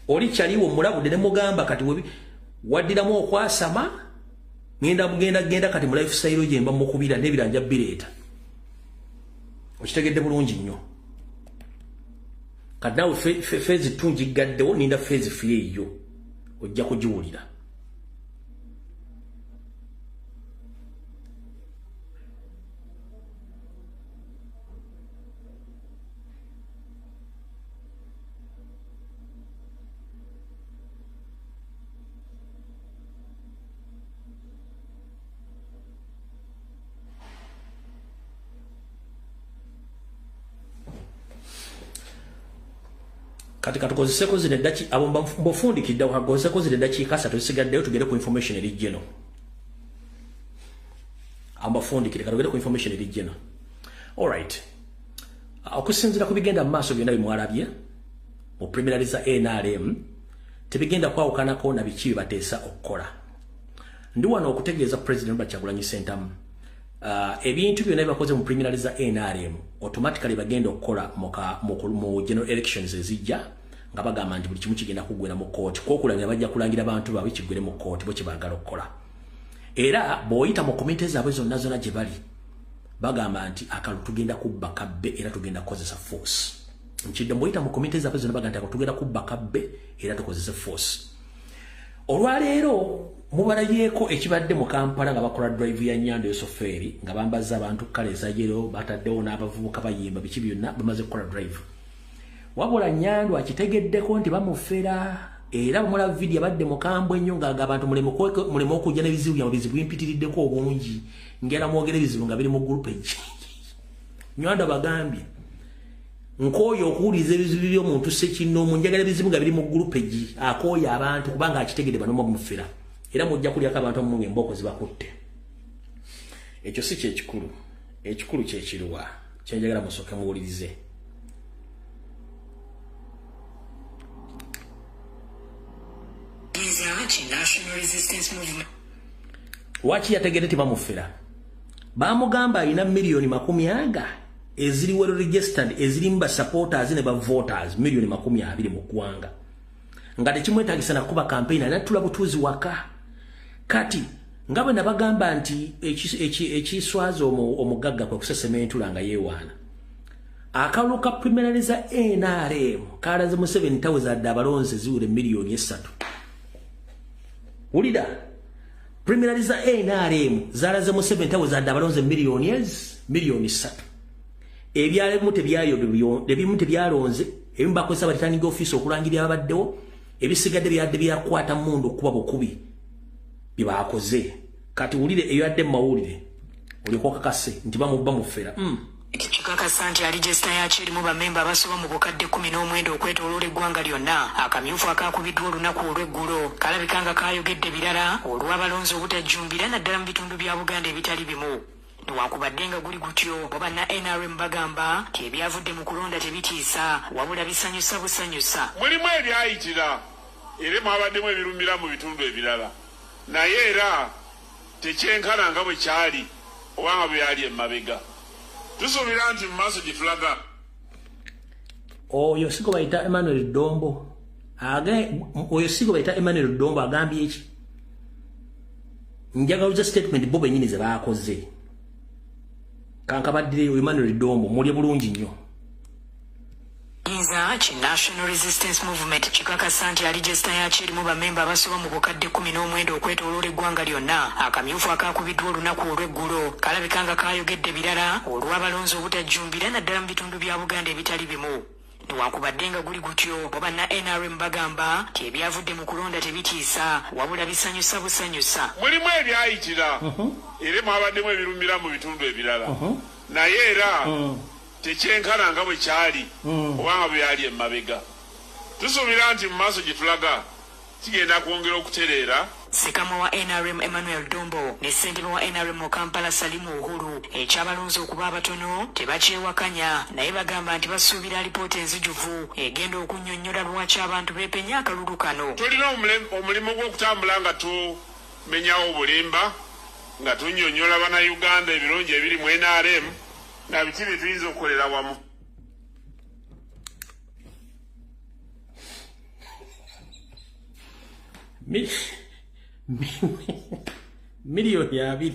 Oli kyaliwo mulabudde ne mugamba kati webi waddiramu okwasama genda kati mu lifestyle je mba mukubira nebiranja bireta. Okitegedde bulungi nnyo. Kati nawe phase 2 njigaddewo ninda phase 3 eyo ojja kugiwulira. Katika tukozeseko zine dachi abo mbofundikidde wakagozeseko zine dachi kasa tusigaddeyo tugere ku information eri geno. Ambafundikire katugere ku information eri geno. All right. Okusinzira kubigenda maaso byonna bimwalabye mu priminaliza NRM tebigenda kwawukanako na biki bateesa okukola. Ndi wano okutegeeza President Kyagulanyi Ssentamu ebintu byonna bibakoze mu priminaliza NRM automatically bagenda okukola mu general elections ezijja nga bagamba nti buli kimu kigenda kugwera mu court kokulangira bajja kulangira abantu baabwe kigwere mu court bwe kibagala okukola. Era bw'oyita mu komite zaabwe zonna gye bali bagamba nti akalu tugenda kubba kabbe era tugenda kukozesa force. Nkidde bw'oyita mu komite zaabwe zonna bagamba nti akalu tugenda kubba kabbe era tukozese force. Olwaleero mubalayeeko ekibadde mu Kampala nga bakola drive ya Nyando Yosoferi nga bambaza abantu kale ezajero bataddewo n'abavubuka bayimba biki byonna bamaze kukola drive. Wabula Nyando akitegeddeko nti bamufera era bamula video badde mu Kambwe nnyo nga abantu mulemo okujja n'ebizibu bya bizibu bimpitiriddeko obungi ngera mwogere bizibu nga biri mu group egi. Nyando bagambye nkoyo okuwuliza ebizibu by'omuntu Ssekinomu njagala ebizibu nga biri mu group egi akoya abantu kubanga akitegedde bano mufera. Era mujja kulyako abantu omunge emboko zibakutte. Ekyo si kyekikulu. Ekikulu kyekiruwa kyenjagala musooke muwulirize. National Resistance Movement. Wachi yategere tibamufera. Bamugamba ina milioni 10 eziri well registered ezirimba supporters ne ba voters milioni 20 mu ggwanga. Ngate kimwetagisa na kuba campaign anatula butuzi waka. Kati ngabe nabagamba nti ekiswazo omugagga kwa kusesementula nga yewana. Akaluka primaries NRM kalaze mu 7,000 abalonze ziwure milioni 3. Ulida primaries NRM zalaze mu 7,000 abalonze milioni 3. Ebyale mute byayo ebimu tebyalonze ebimbakozesa batandika office okulangirira abaddewo ebisigadde byadde byakwata mundu kuba bukubi bibakoze kati ulire eyo adde mawulire ulikoka kase nti bamufera Chikaka Santi alijesta ya chiri muba memba abasoba mu bukadde 11 okwetolole eggwanga lyonna akamyufu akakubiddwa olunaku olw'eggulo kalabikanga kayogedde birala olw'abalonzi obutajjumbira naddala mu bitundu bya Buganda ebitali bimu newankubadde nga guli gutyo obanna NRM bagamba ti ebyavudde mu kulonda tebitiisa wabula bisanyusa busanyusa mulimu ebyayitira era mwabaddemu ebirumira mu bitundu ebirala naye era tekyenkana nga bwe kyali obanga bwe yali emabega tusuubira nti mu maaso gifulaga oyo sigo bayita Emmanuel Dombo agambye eki njagaluza statement bo bennyini ze baakoze kankabaddire Emmanuel Dombo muli bulungi nnyo National Resistance Movement Chikaka Santi alijesta ya chiri muba memba abasoba mu bukadde 11 okwetolole eggwanga lyonna akamyufu akakubiddwa olunaku olw'eggulo kalabikanga kayogedde birala olw'abalonzi obutajjumbira naddala mu bitundu bya Buganda ebitali bimu newankubadde nga guli gutyo obanna NRM bagamba ti ebyavudde mu kulonda tebitiisa wabula bisanyusa busanyusa mulimu ebyayitira era mwabaddemu ebirumira mu bitundu ebirala naye era tekyenkana nga bwe kyali obanga bwe yali emabega tusuubira nti mu maaso gitulaga kigenda kwongera okutereera Sekama wa NRM Emmanuel Dombo ne ssentebe wa NRM mu Kampala Salimu Uhuru ekyabalonzi okuba abatono tebakyewakanya naye bagamba nti basuubira alipoota enzijuvu egenda okunnyonnyola lwaki abantu beepenya akalulu kano tulina omulimu gw'okutambula nga tumenyawo obulimba nga tunnyonnyola bannayuganda ebirungi ebiri mu NRM na biki bye tuyinza okukolera wamu milioni 2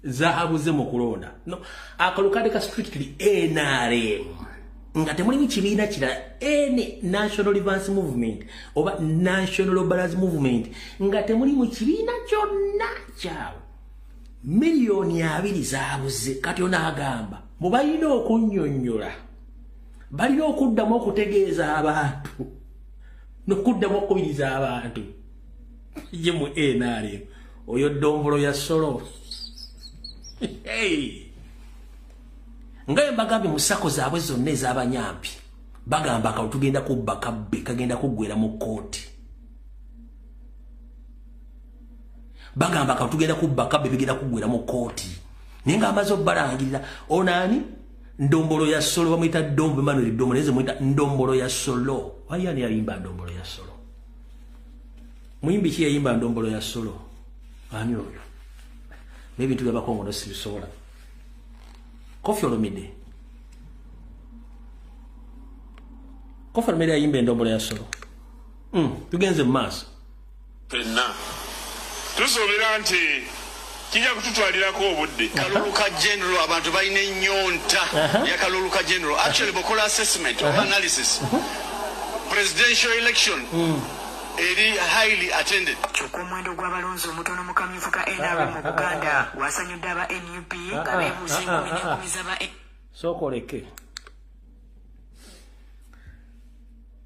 zahabuze mu kulonda no akalukade ka strictly NRM nga temulimu kibiina kirala any National Advance Movement oba National Balance Movement nga temulimu kibiina kyonna kyawe milioni 2 zahabuze kati onaagamba mubalina okunnyonnyola balina okuddamu okutegeeza abantu nokuddamu okubiriza abantu ye mu NRM oyo Dombolo ya solo hey ngaye bagambye musako zaabwe zonna ez'abanyampi bagamba ka tugenda kubba kabbe kagenda kuggwera mu kooti bagamba ka tugenda kubba kabbe bigenda kuggwera mu kooti naye nga amaze obbalangirira onaani Ndombolo ya solo bamuyita Dombo Emmanuel Dombo neze muyita Ndombolo ya solo wayani yayimba Ndombolo ya solo muyimbi ki yayimba Ndombolo ya solo ani oyo n'ebintu by'abakongo nosibisobola Koffi Olomide yayimba Ndombolo ya solo tugenze mu maaso fenna tusuubira nti kijja kututwalirako obudde kaluluka general abantu balina ennyonta ya kaluluka general actually bokola assessment or analysis presidential election eri highly attended kyokka omuwendo gw'abalonzi omutono mu kamyufu ka NRM mu Buganda gwasanyudde aba NUP nga beebuuza 10 z'aba sokoleke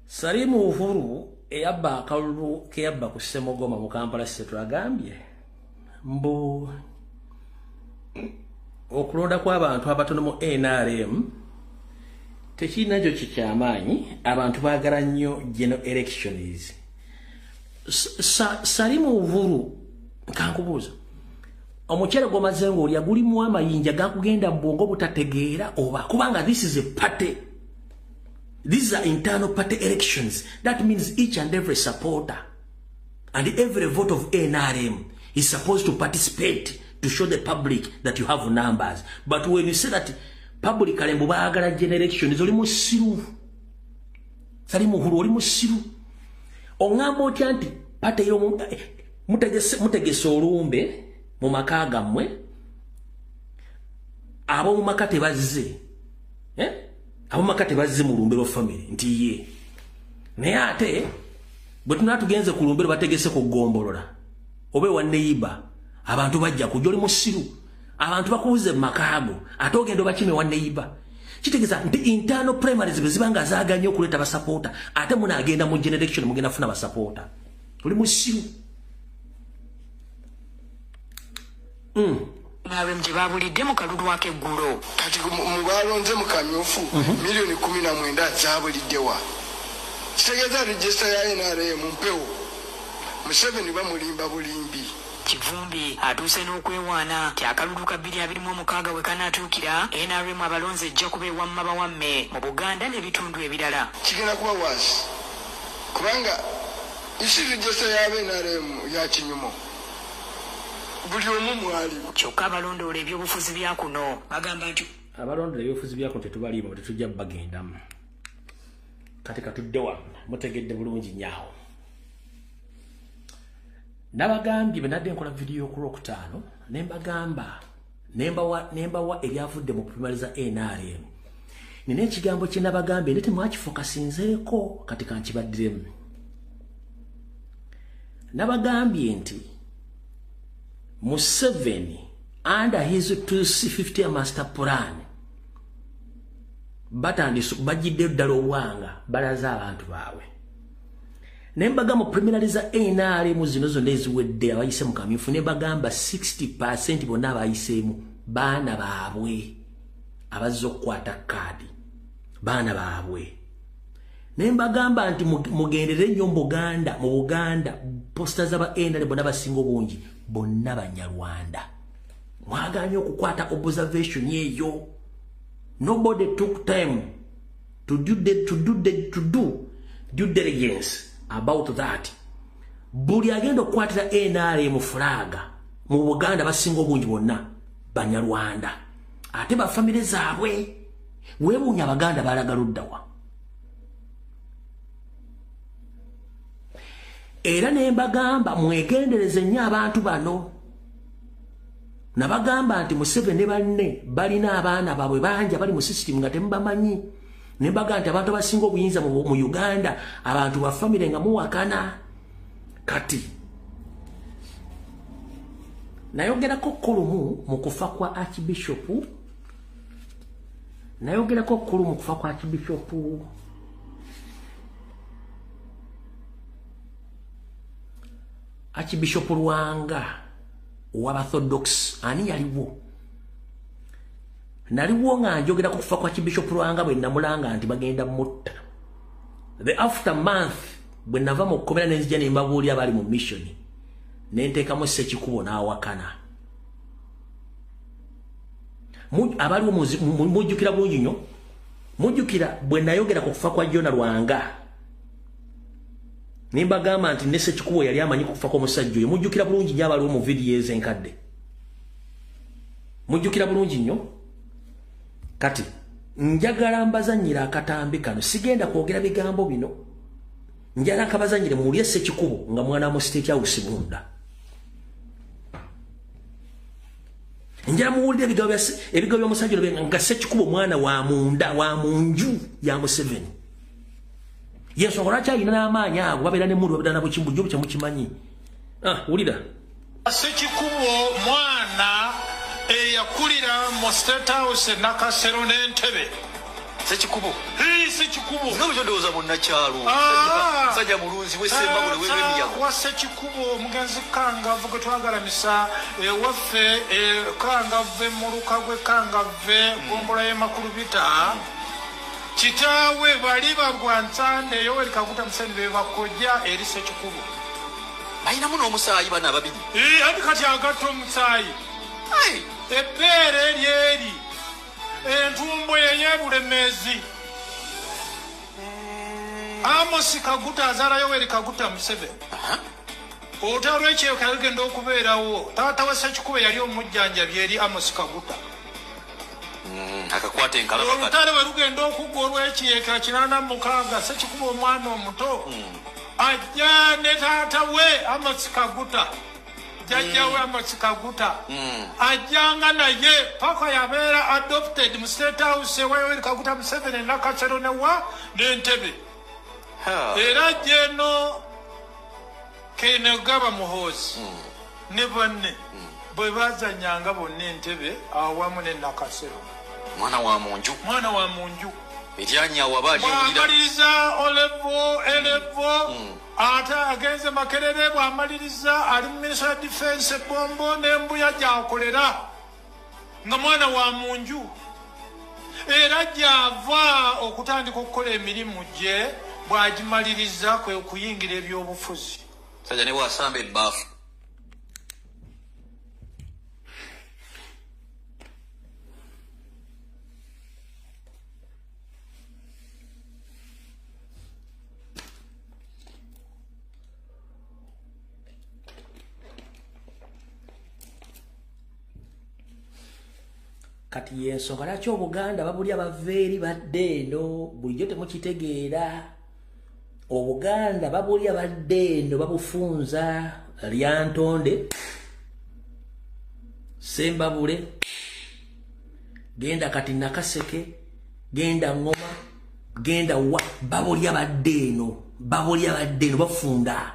Salimu Uhuru eyabba akalulu keyabba ku Ssemogoma mu Kampala setwagambye mbu okulonda kw'abantu abatono mu NRM tekirina kyo kikyamaanyi abantu baagala nnyo general elections Salimu Uhuru kankubuuza omukyere gw'omaze ng'olya gulimu amayinja gakugenda mu bwongo butategeera oba kubanga this is a party. These are internal party elections. That means each and every supporter And every vote of NRM is supposed to participate to show the public that you have numbers. But when you say that public kalembo baagala generation is oli musiru. Sali muhuru oli musiru. Ongamba otya nti pate yo mutegese olumbe mu maka gammwe abo mu maka tebazze. Abo maka tebazze mu lumbe lwa family nti ye. Naye ate bwe tunatugenze ku lumbe bategese ku gombolola. Obe wa neighbor abantu bajja kujja oli musiru. Abantu bakuuze makago atogendo bakime wa neighbor. Kitegeza nti internal primaries bezibanga zaaganya okuleta ba supporter ate muna agenda mu generation mugenda funa ba supporter. Oli musiru. NRM jibabulidde mu kalulu wake ggulo. Kati mubalonze mu kamyufu milioni 19 zabuliddewa. Kitegeeza register ya NRM mpewo. Museveni bamulimba bulimbi. Kivumbi atuuse n'okwewaana ti akalulu ka 2026 we kanaatuukira NRM abalonze ejja kubeewa mmaba wamme mu Buganda n'ebitundu ebirala. Kigenda kuba waasi kubanga isi register ya NRM ya kinyumo buli omu mwali. Kyokka abalondoola ebyobufuzi bya kuno bagamba nti abalondoola ebyobufuzi bya kuno tetubaliimu tetujja bagendamu. Kati katudde wano mutegedde bulungi nyaawo. Nabagambye benadde nkola video ku Lwokutaano nembagamba nembawa ebyavudde mu primary za NRM. Nina ekigambo kye nabagambye nti mwakifokasinzeeko kati kankibaddiremu. Nabagambye nti Museveni under his 250 master plan batandise bajidde ddala owanga balaza abantu baabwe. Nembaga mu preliminary za NRM zino zonna eziwedde abayise mu kamyufu nembagamba 60% bonna abayiseemu baana baabwe abazze okukwata kaadi baana baabwe. Nembagamba nti mugendere nnyo mu Buganda posta z'aba NRM bonna basinga obungi bonna Banyarwanda. Mwaganye okukwata observation eyo. Nobody took time to do due diligence about that. Buli agenda okukwatira NRM flaga mu Buganda basinga obungi bonna Banyarwanda. Ate ba family zaabwe weebuunya Abaganda balagaluddawa. Era nembagamba mwegendereze nnyo abantu bano. Nabagamba nti Museveni ne banne balina abaana baabwe bangi bali mu system nga temubamanyi. Nembaga nti abantu abasinga obuyinza mu Uganda abantu ba family nga muwakana. Kati nayogerako kulumu mu kufa kwa Archbishop. Nayogerako kulumu mu kufa kwa Archbishop. Archbishop Lwanga w'Aborthodox ani yaliwo. Naliwo nga njogera ku kufa kwa Archbishop Lwanga bwe namulanga nti bagenda mutta. The aftermath bwe nava mu kkomera nenzija ne mbabuulira abali mu mission nenteekamu Ssekikubo n'awakana. Abaliwo mujjukira bulungi nnyo. Mujjukira bwe nayogera ku kufa kwa Jona Lwanga nimbagamba nti ne Ssekikubo yali amanyi kufa kw'omusajja oyo. Mujjukira bulungi nnyo abaliwo mu vidiyo ezenkadde. Mujjukira bulungi nnyo. Kati njagala mbazanyira akatambi kano sigenda kwogera bigambo bino. Njala kabazanyire muulye Ssekikubo nga mwana mu State House Bunda. Njala muwulire ebigambo by'omusajja oyo nga Ssekikubo mwana wa munda wa munju ya Museveni. Yensonga lwaki alina n'amaanyi ago babeera n'emmundu babeera nabo kimbujjo bukya mukimanyi. Wulira. Ssekikubo mwana eyakulira mu State House Nakasero n'Entebbe. Ssekikubo. Ssekikubo. Nga bw'okyondowooza munnakyalo. Sajja mulunzi w'essemba buli w'emyago. Wa Ssekikubo omugenzi Kangavu gwe twagalamisa ewaffe Kangave mu Lukagwe Kangave gombola y'Emakulubita. Kitaawe bali bagwantsande Yoweri Kaguta Museveni be bakojja eri Ssekikubo. Balinamu n'omusaayi bana ababiri. Andi kati agatta omusaayi. Eppeere eryeri. Entumbo y'ebulemezi. Amos Kaguta azaala Yoweri Kaguta Museveni. olutalo lw'ekiyoka lugenda okubeerawo taata wa Ssekikubo yali omujjanjabi eri Amos Kaguta akakwata enkalaba olutalo bwe lugenda okugwa olw'ekiyeeka 86 Ssekikubo omwana omuto ajja ne taata we Amos Kaguta jajja we Amos Kaguta ajjanga naye paka yabeera adopted mu State House ewa Yoweri Kaguta Museveni Nakasero newa n'Entebbe era jeno kene gaba muhozi ne banne bwe bazanyanga bonna Entebbe awamu ne Nakasero mwana wa munju eryanya wabaliriza olevo elevo ate agenze Makerere bw'amaliriza ali mu Ministry of Defense bombo n'embuya gy'akolera nga mwana wa munju era gy'ava okutandika okukola emirimu gye bw'agimaliriza kwe kuyingira ebyobufuzi sajja ne bw'asamba ebbaafu kati yensonga lwaki Obuganda babulya baveeri badde eno bulijjo temukitegeera Obuganda babulya badde eno babufunza Lyantonde Sembabule genda kati Nakaseke genda Ngoma genda wa babulya badde eno bafunda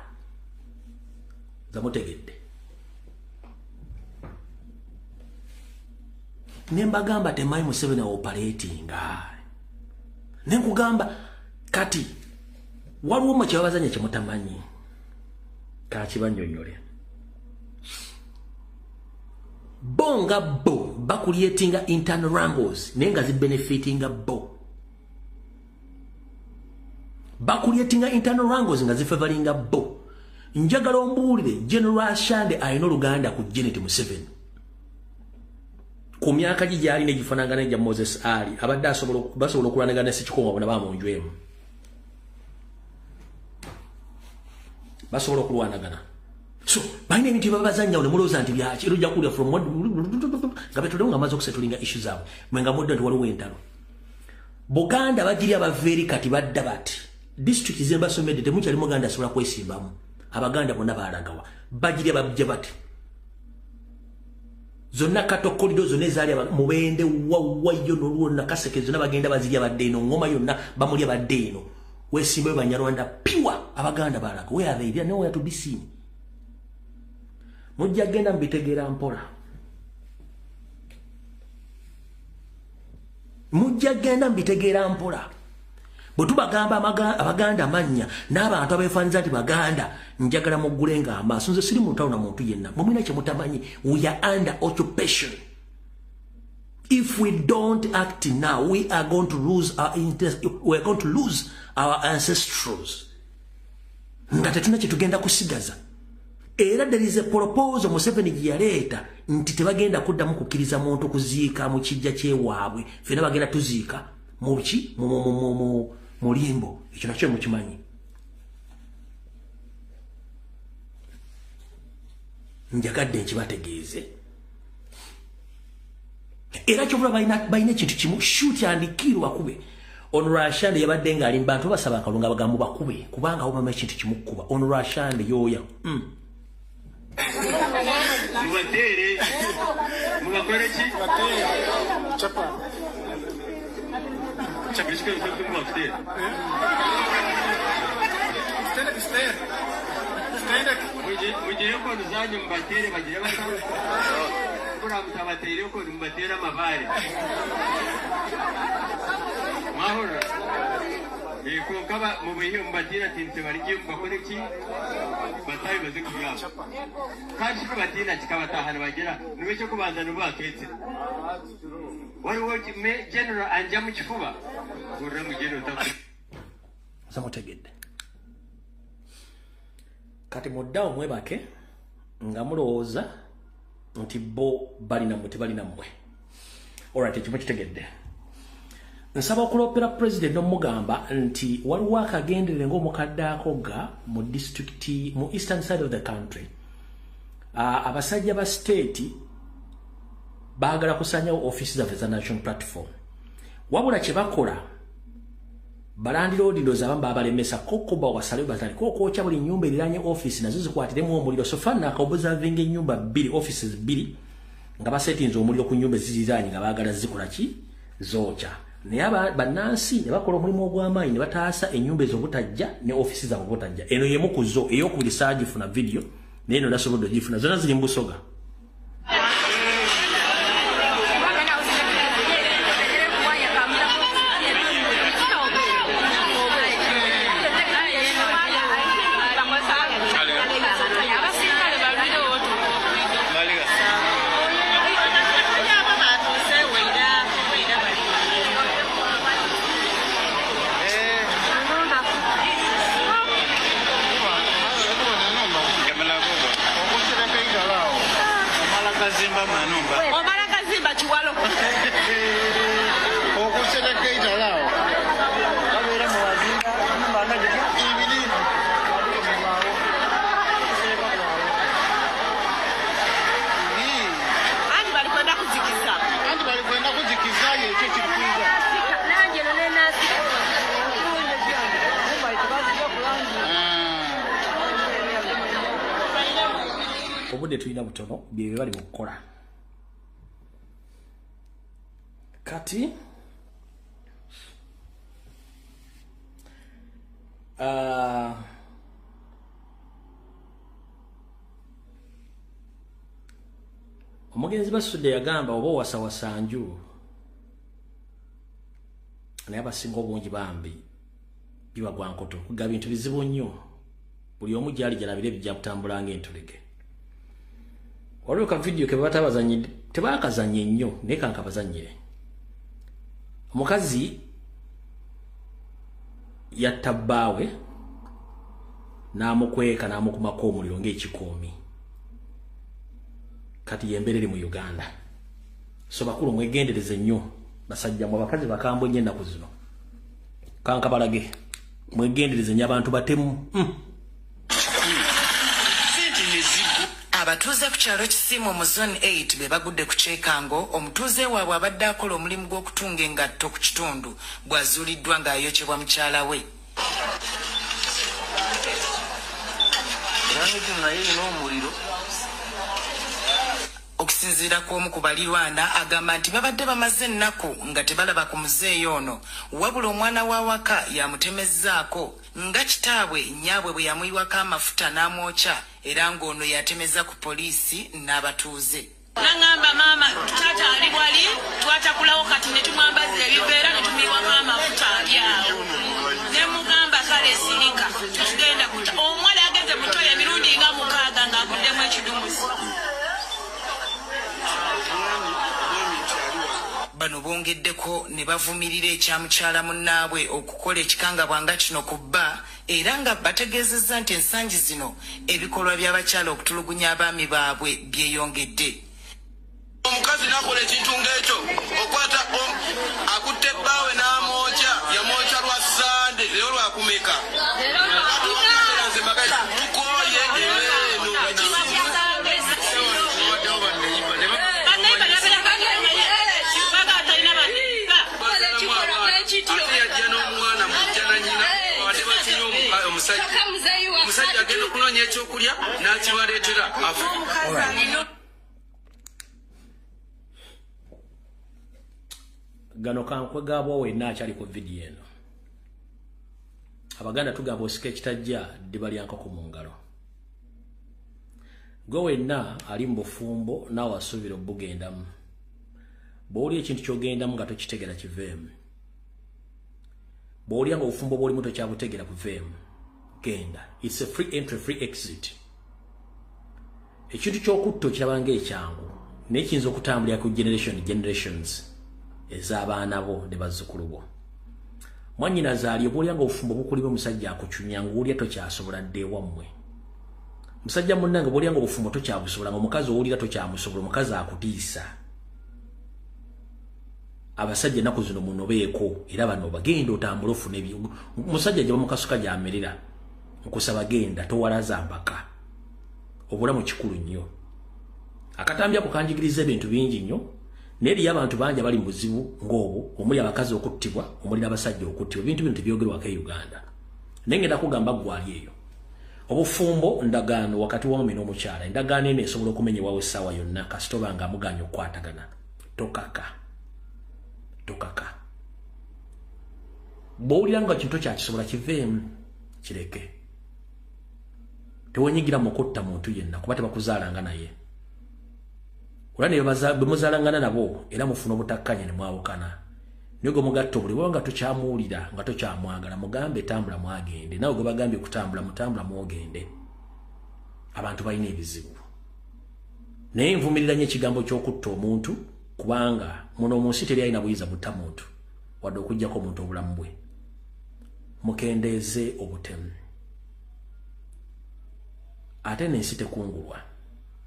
zamutegedde nembagamba temanyi Museveni operatinga nenkugamba kati waliwo mu kyabazanya kyemutamanyi kakibanyonyole bonga bo bakulietinga internal wrangles nenga zibenefitinga bo bakulietinga internal wrangles nga zifavoringa bo njagala ombuulire General Shande ayina oluganda ku Janet Museveni ku myaka gye gyali negifanagana gya Moses Ali abadde basobola okulanagana ne Ssekikubo bona bamunju emu basobola okulwanagana so balina ebintu babazanya ne mulowooza nti byaki era ojja kulya from nga betulemu nga amaze okusetulinga issue zaabwe mwenga mudde nti waliwo entalo Buganda bagiri abaveeri kati badda bati district zembasomedde temukyali Muganda asobola kwesimbamu Abaganda bonna balagawa bagiri abajja bati zonna katokolido zonna ezaali mubende wawayo nolwo Nakaseke zonna bagenda bazirya badde eno Ngoma yonna bamulya badde eno wesimbe Banyarwanda piwa Abaganda balaga we are there nowhere to be seen mujja genda mbitegeera mpola bwe tubagamba Abaganda mannya n'abantu abeefaaniza nti Baganda njagala muggulenga amaaso nze siri muntu na muntu yenna mumina kye mutamanyi we are under occupation if we don't act now we are going to lose our ancestors nga tetuna kye tugenda kusigaza era there is a proposal Museveni gye yaleeta nti tebagenda kuddamu kukkiriza muntu kuziika mu kijja kyewaabwe fena bagenda tuziika mu ki mulimbo ekyo nakyo mukimanyi njagadde nkibategeeze era kyobula balina ekintu kimu shuti andikirwa kube Onurashande yabadde nga ali mu bantu basaba akalunga abagambo bakube kubanga obama ekintu kimu kuba Onurashande yoya mubatere mugakore ki chapa chapishike uko mubatere mujye ko nuzanye mubatere bagire basaba kura mutabatere ko mubatera amabare mahoro ko kaba mubihe mubatira tinte barije bakore ki batayi baze kugamba kandi ko batina kikabatahana bagera niwe cyo kubanza nubaketse wari me general anja mu kifuba gurra mu general tapu samutegedde kati muddawo mwebake nga mulowooza nti bo balina mwe tebalina mmwe alright ekimu kitegedde nsaba okulopera president omugamba nti waliwo akagenderere ng'omukadde akoga mu district mu eastern side of the country abasajja ba state baagala kusanyawo offices zaffe za national platform wabula kye bakola balandiroodirozi abamu baabalemesa kokuba wasale batali kokwokya buli nyumba eriranye office nazo zikwatiremu omuliro so fana akaobuzavinga ennyumba 2 offices 2 nga basetinze omuliro ku nyumba ziziranye nga baagala zikola ki zookya naye bannansi ne bakola omulimu ogw'amaanyi ne bataasa ennyumba ez'obutajja ne offices zabo obutajja eno yemu ku zo ey'okubiri saagifuna video naye eno nasobodde ogifuna zonna ziri mu Busoga. Obudde tulina butono bye bali mukola kati omugenzi basudde yagamba oba owasawasa nju naye abasinga obungi bambi biwagwa nkoto kuga bintu bizibu nnyo buli omu gyali jalabire bijja kutambula ng'entulege waliwo ka video ke batabazanyidde tebakazanye nnyo naye kankabazanyire omukazi yatta bbaawe n'amukweka n'amukumako omuliro ng'ekikoomi kati yemberere mu Uganda so bakulu mwegendereze nnyo basajja mu bakazi bakambwe nnyo ennaku zino kankabalage mwegendereze nnyo abantu batemu abatuuze ku kyalo kisimu mu zone 8 be bagudde ku Kyekango omutuuze waabwe abadde akola omulimu gw'okutunga engatto ku kitundu bwazuuliddwa ng'ayokyebwa mukyala we. Okusinziira kw'omu ku balirwana agamba nti babadde bamaze ennaku nga tebalaba ku muzeeyi ono wabula omwana w'awaka yamutemezzaako nga kitaabwe nyaabwe bwe yamuyiwako amafuta n'amwokya era ng'ono yatemeza ku poliisi n'abatuuze. Nangamba maama taata ali wali twatakulawo kati ne tumwambaza ebiveera ne tumiwako amafuta alyawo ne mugamba kale sirika tutugenda kuta omwana yageze mutoya emirundi nga 6 ng'aguddemu ekidumuzi. Bano bongeddeko ne bavumirira ekyamukyala munnaabwe okukola ekikangabwa nga kino ku bba era nga bategeezezza nti ensangi zino ebikolwa by'abakyala okutulugunya abaami baabwe byeyongedde. Omukazi nakola ekintu ng'ekyo okwata akutte bbaawe n'amwokya yamwokya lwa Sande leero lwakumeka tukoye omusajja agenda okunoonya ekyokulya n'akibaleetera afu. Gano kankwe gaabwa wenna akyali ku vidiyo eno. Abaganda tugamba osika ekitajja ddiba lya nkoko mu ngalo. Gwe wenna ali mu bufumbo naawe asuubira obugendamu. Bw'oli ekintu ky'ogendamu nga tokitegera kiveemu. Bw'olya nga obufumbo bw'olimu tokyabutegera buveemu. Genda. It's a free entry, free exit. Ekintu ky'okutta okiraba ng'ekyangu naye kiyinza okutambulira ku generations ez'abaana bo ne bazzukulu bo. Mwannyinaze ali obw'olya nga obufumbo bukulibwa omusajja akucunya ng'olya tokyasobola dda ewammwe. Musajja munnange bw'olya nga obufumbo tokyabusobola nga omukazi owulira tokyamusobola omukazi akutiisa. abasajja naku zino munobeeko era bano bagenda otambula ofune ebyo musajja gye bamukasuka gy'amerera nkusaba genda towalaza mpaka obulamu kikulu nnyo akatambya kukanjigiriza ebintu bingi nnyo neri abantu bangi bali mu buzibu ng'obwo omuli abakazi okuttibwa omuli abasajja okuttibwa ebintu bino tebyogerwako e Uganda naye ngenda kugamba gwali eyo obufumbo ndagaano wakati w'omumi n'omukyala endagaano eno esobola okumenyebwawo essaawa yonna kasitoba nga amuganya okukwatagana tokaka bw'owulira nga kintu kyakisobola kiveemu kireke tewenyigira mu kutta muntu yenna kuba tebakuzaalanga naye olwa ne bwe muzaalangana nabo era mufuna obutakkanya ne mwawukana naye gwe mugatta obuli bwaba nga tokyamuwulira nga tokyamwagala mugambe tambula mwagende nawe gwe bagambye kutambula mutambula mwogende abantu balina ebizibu naye nvumirira nnyo ekigambo ky'okutta omuntu kubanga muno mu nsi teri alina buyinza butta muntu wadde okuggyako omuntu obulamu bwe mukendeeze obutemu ate n'ensi tekungulwa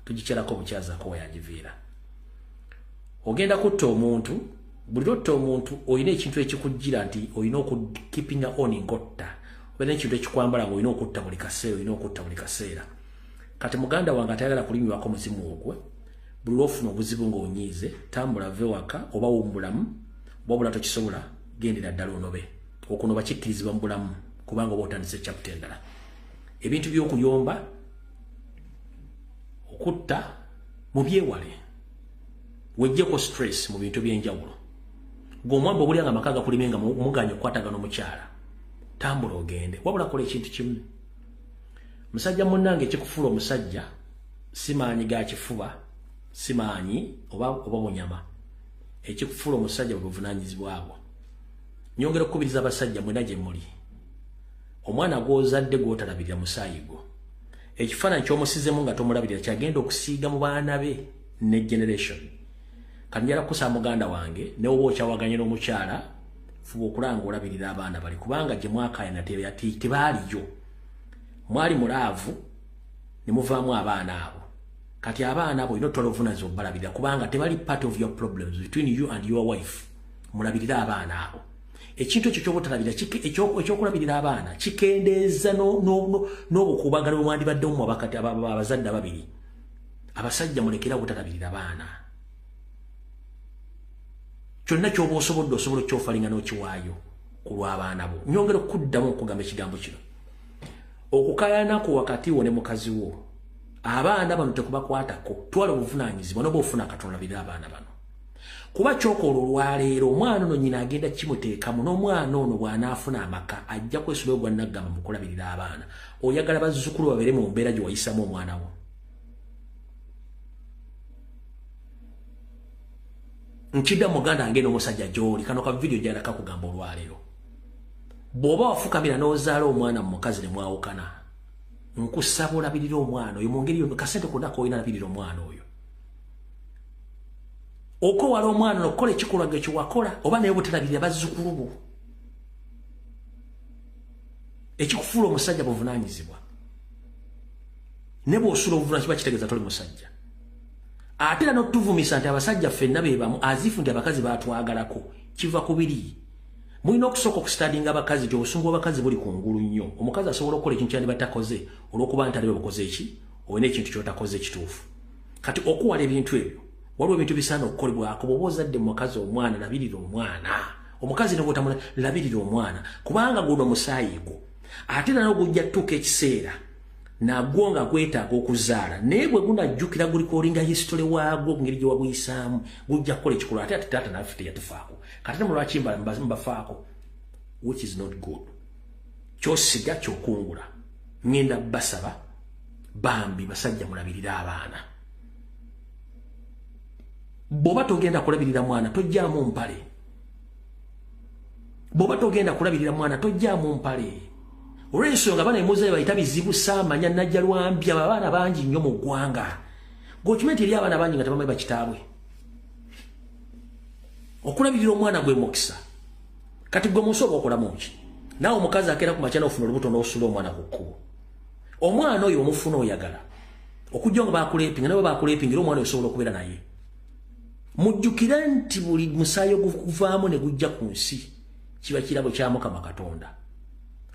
tugikyerako obukyazaako weyagiviira ogenda kutta omuntu buli lotta omuntu olina ekintu ekikujjira nti olina okukipinga oni ngotta oba n'ekintu ekikwambala nga olina okutta buli kaseera kati muganda wange atayagala kulinywako muzimu ogwe buli lwofuna obuzibu ng'onyiize tambula ve waka oba wumbulamu bwabula tokisobola gendera ddala onobe okunoba kikkirizibwa mu bulamu kubanga oba otandise chapter endala ebintu by'okuyomba okutta mu byewale wejjeko stress mu bintu by'enjawulo ng'omwamba obulya nga amaka gakulime nga muganya okukwatagana omukyala tambula ogende wabula kola ekintu kimu musajja munnange ekikufuula omusajja simaanyi ga kifuba simaanyi oba bunyama ekikufuula omusajja bwe buvunaanyizibwabwo nyongera okukubiriza abasajja mwena gye muli omwana gw'ozadde gw'otalabirira musaayi gwo ekifaananyi ky'omusizemu nga tomulabirira kyagenda okusiiga mu baana be ne generation kati njala kukusa muganda wange ne oba okyawaganye n'omukyala fuba okulanga olabirira abaana bali kubanga gye mwakaayana tebaaliyo mwali mulaavu ne muvaamu abaana abo kati abaana abo olina otwala obuvunaanyizibwa obalabirira kubanga tebali part of your problems between you and your wife mulabirira abaana abo ekintu ekyo ky'obutalabirira ekyokulabirira abaana kikendeeza n'obukuubagano bwe mwandibaddeomu abakati abazadde ababiri abasajja mulekera obutalabirira abaana kyonna ky'oba osobodde osobola okyofalinga n'okiwaayo ku lw'abaana bo nyongera okuddamu okugamba ekigambo kino okukaayanaku wakati wo ne mukazi wo abaana bano tekubakwatako twala obuvunaanyizibwa n'oba ofuna akatolabirira abaana bano kuba kyokola olwaleero omwana ono nyina agenda kimuteekamu n'omwana ono bw'anaafuna amaka ajja kwesula gwa naggamba mu kulabirira abaana oyagala bazzukulu babeere mu mbeera gye wayisamu omwana wo nkidda muganda wange n'omusajja gy'oli kano ka vidiyo gy'alaka kugamba olwaleero bw'oba wafukamira n'ozaala omwana mu mukazi ne mwawukana nkusaba olabirira omwana oyo mu ngeri yo kasente konna k'olina labirira omwana oyo okowala omwana n'okukola ekikolwa ge kyewakola oba naye butalabirira bazzukulu bo ekikufuula omusajja buvunaanyizibwa ne bw'osula obuvunaanyizibwa kitegeeza toli musajja ate era n'otuvumisa nti abasajja ffenna be bamu azifu nti abakazi baatwagalako kiva ku biri mulina okusooka okusitadinga abakazi nti obusungu bw'abakazi buli kungulu nnyo omukazi asobola okukola ekintu kyandi batakoze olw'okuba nti aliwe bukoze eki olina ekintu kyotakoze ekituufu kati okuwala ebintu ebyo waliwo ebintu bisaana okukolebwako bw'oba ozadde mukazi omwana labirira omwana omukazi ne bw'otamula labirira omwana kubanga guno musaayi gwo ate era n'ogujja tutuuka ekiseera nagwo nga gwetaaga okuzaala naye bwe gunajjukira guliko olinga hisitole waagwo ngeri gye wabuyisaamu gujja kukola ekikolwa ate ate taata naffe teyatufaako kati ne mulwaki mbafaako which is not good kyosiga kyokungula ngenda basaba bambi basajja mulabirira abaana bw'oba togenda kulabirira mwana tojjaamu mpale bw'oba togenda kulabirira mwana tojjaamu mpale olw'ensonga abaana emuzaye bayita bizibu saamanya najja lwambi abo abaana bangi nnyo mu ggwanga gweokimenti eri abaana bangi nga tebamanyi bakitaabwe okulabirira omwana gwe mukisa kati gwe munsi oba okolamu ki naawe omukazi akeera ku makya n'ofuna olubuto n'osula omwana ku kkubo omwana oyo omufuna oyagala okujja nga bakuleepinga nawe bakuleepinga era omwana oyo osobola okubeera naye mujjukira nti buli musayo guvaamu ne gujja ku nsi kiba kirabo kya Mukama Katonda.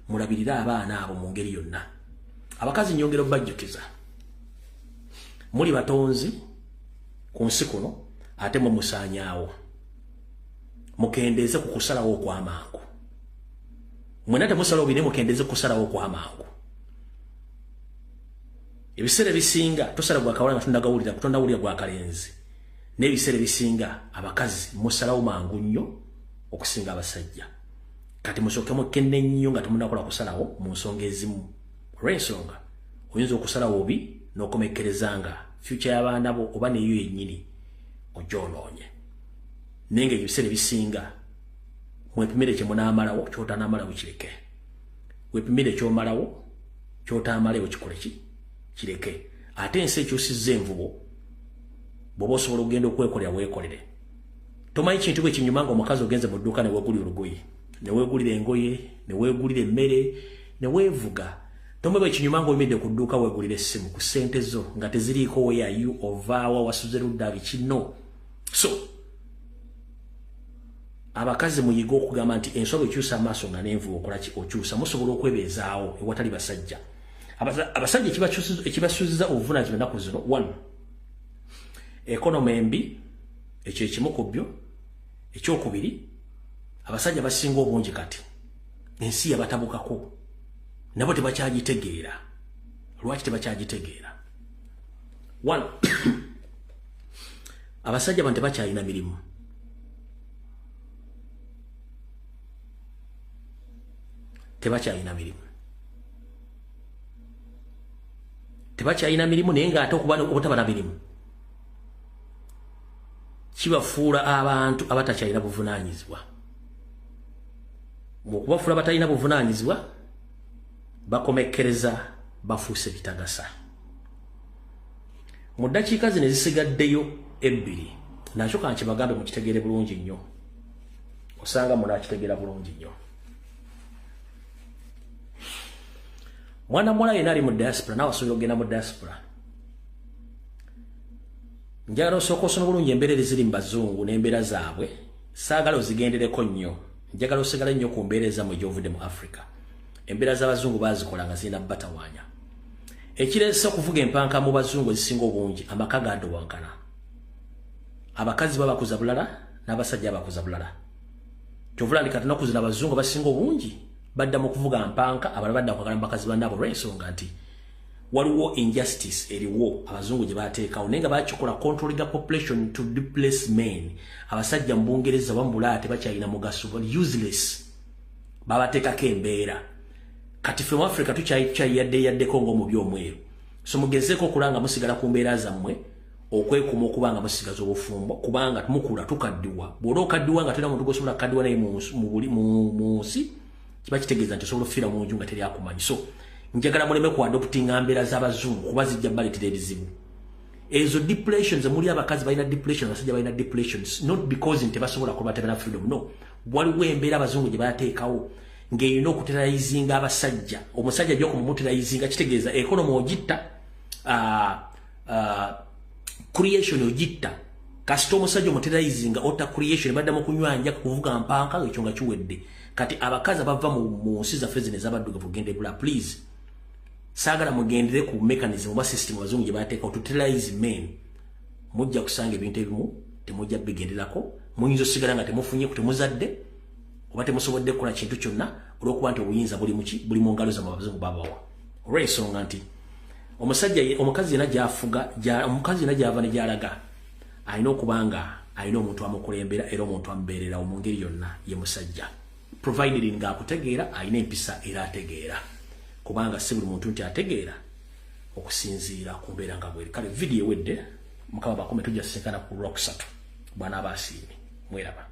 Mulabirira abaana abo mu ngeri yonna. Abakazi nyongero bajjukiza. Muli batonzi ku nsi kuno ate mu musanyaawo. Mukendeeze ku kusalawo kw'amangu. Mwena temusalawo bine mukendeeze kusalawo kw'amangu. Ebiseera bisinga tosala gwa kawala nga tundagawulira kutonda wulira gwa kalenzi. N'ebiseera bisinga abakazi musalawo mangu nnyo okusinga abasajja. Kati musooke mukenne nnyo nga temunakola kusalawo mu nsonga ezimu. Olw'ensonga oyinza okusalawo obi n'okomekkerezanga future y'abaana bo oba neyo yennyini ogyonoonye. Naye nga ebiseera bisinga mwepimire kye munaamalawo ky'otaanaamalawo kireke. Wepimire ky'omalawo ky'otaamalawo kikole kireke. Ate ensi ekyusizza envubo bw'oba osobola okugenda okwekolera weekolere. Tomanyi kintu bwe kinyuma nga omukazi ogenze mu dduuka ne weegulira olugoye, ne weegulira engoye, ne weegulira emmere, ne weevuga. Tomwe bwe kinyuma nga oyimidde ku dduuka weegulira essimu ku ssente zo nga teziriiko weyayu ovaawa wasuze ludda bikino. So abakazi muyiga okugamba nti ensobe ekyusa amaaso nga n'envubu okola ki okyusa musobola okwebeezaawo ewatali basajja. Abasajja ekibasuuziza obuvunaanyizibwa ennaku zino, 1 economy embi ekyo ekimu ku byo. Ekyokubiri abasajja basinga obungi kati ensi yabatabukako nabo tebakyagitegeera. Lwaki tebakyagitegeera? 1 abasajja bantu tebakyalina mirimu. Tebakyalina mirimu naye ng'ate okutabala mirimu kibafuula abantu abatakyalina buvunaanyizibwa. Mu kubafuula abatalina buvunaanyizibwa bakomekkereza bafuuse bitagasa. Mu ddakiika zino ezisigaddeyo 2 nakyo kankibagambe mukitegeere bulungi nnyo. Osanga munakitegeera bulungi nnyo. Mwana muwala yenna ali mu diaspora nawe asobola okugenda mu diaspora. Njagala osooka osoma bulungi embeera eziri mu bazungu n'embeera zaabwe. Saagala ozigendereko nnyo. Njagala osigale nnyo ku mbeera ezammwe gy'ovudde mu Africa. Embeera z'abazungu baazikola nga zirina batawaanya. Ekireese okuvuga empanka mu bazungu ezisinga obungi amaka gadowankana. Abakazi babakuza bulala n'abasajja bakuza bulala. Kyovula ndi kati ennaku zino abazungu basinga obungi badda mu kuvuga mpanka abalala badda kwagala mu bakazi bannaabo olw'ensonga nti waliwo injustice eriwo abazungu gye baateekawo naye nga bakikola controlling the population to displace men. Abasajja mu Bungereza oba mu Bulaaya tebakyalina mugaso, useless. Babateekako embeera. Kati ffe mu Africa tukyayaddeyaddeko ng'omubi omweru. So mugezeeko okulanga musigala ku mbeera zammwe okwekuma okuba nga musigaza obufumbo kubanga mukula tukaddiwa. Bw'oba okaddiwa nga tolina muntu gw'osobola kukaddiwa naye mu nsi kiba kitegeeza nti osobola okufiira mu nju nga teri akumanyi. So njagala muleme ku adoptinga mbeera z'abazungu kuba zijja baleetera ebizibu. Ezo depressions muli abakazi balina depression, abasajja balina depressions, not because nti basobola kuba tebana freedom, no. Waliwo embeera abazungu gye bateekawo ng'erina okuteraizinga abasajja. Omusajja gy'oku mumuteraizinga kitegeeza economy ogitta, creation ogitta. Kasita omusajja omuteraizinga otta creation badda mu kunywanja kuvuga mpanka ekyo nga kiwedde. Kati abakazi abava mu nsi zaffe zino ez'abaddugavu gende bula, please. Saagala mugendere ku mechanism oba system abazungu gye bateeka otuteraize men. Mujja kusanga ebintu ebimu temujja bigenderako. Muyinza osigala nga temufunye ku temuzadde oba temusobodde kukola kintu kyonna olw'okuba nti obuyinza buli mu ngalo zammwe abazungu babawa. Olw'ensonga nti omukazi yenna gy'afuga, omukazi yenna gy'ava ne gy'alaga alina okuba nga alina omuntu amukulembera era omuntu amubeererawo mu ngeri yonna ye musajja. Provided ng'akutegeera alina empisa era ategeera. Kubanga si buli muntu nti ategeera okusinziira ku mbeera nga bweri. Kale video ewedde Mukama bakome tujja kusekana ku Lwokusatu. Bwana abasiimi mweraba.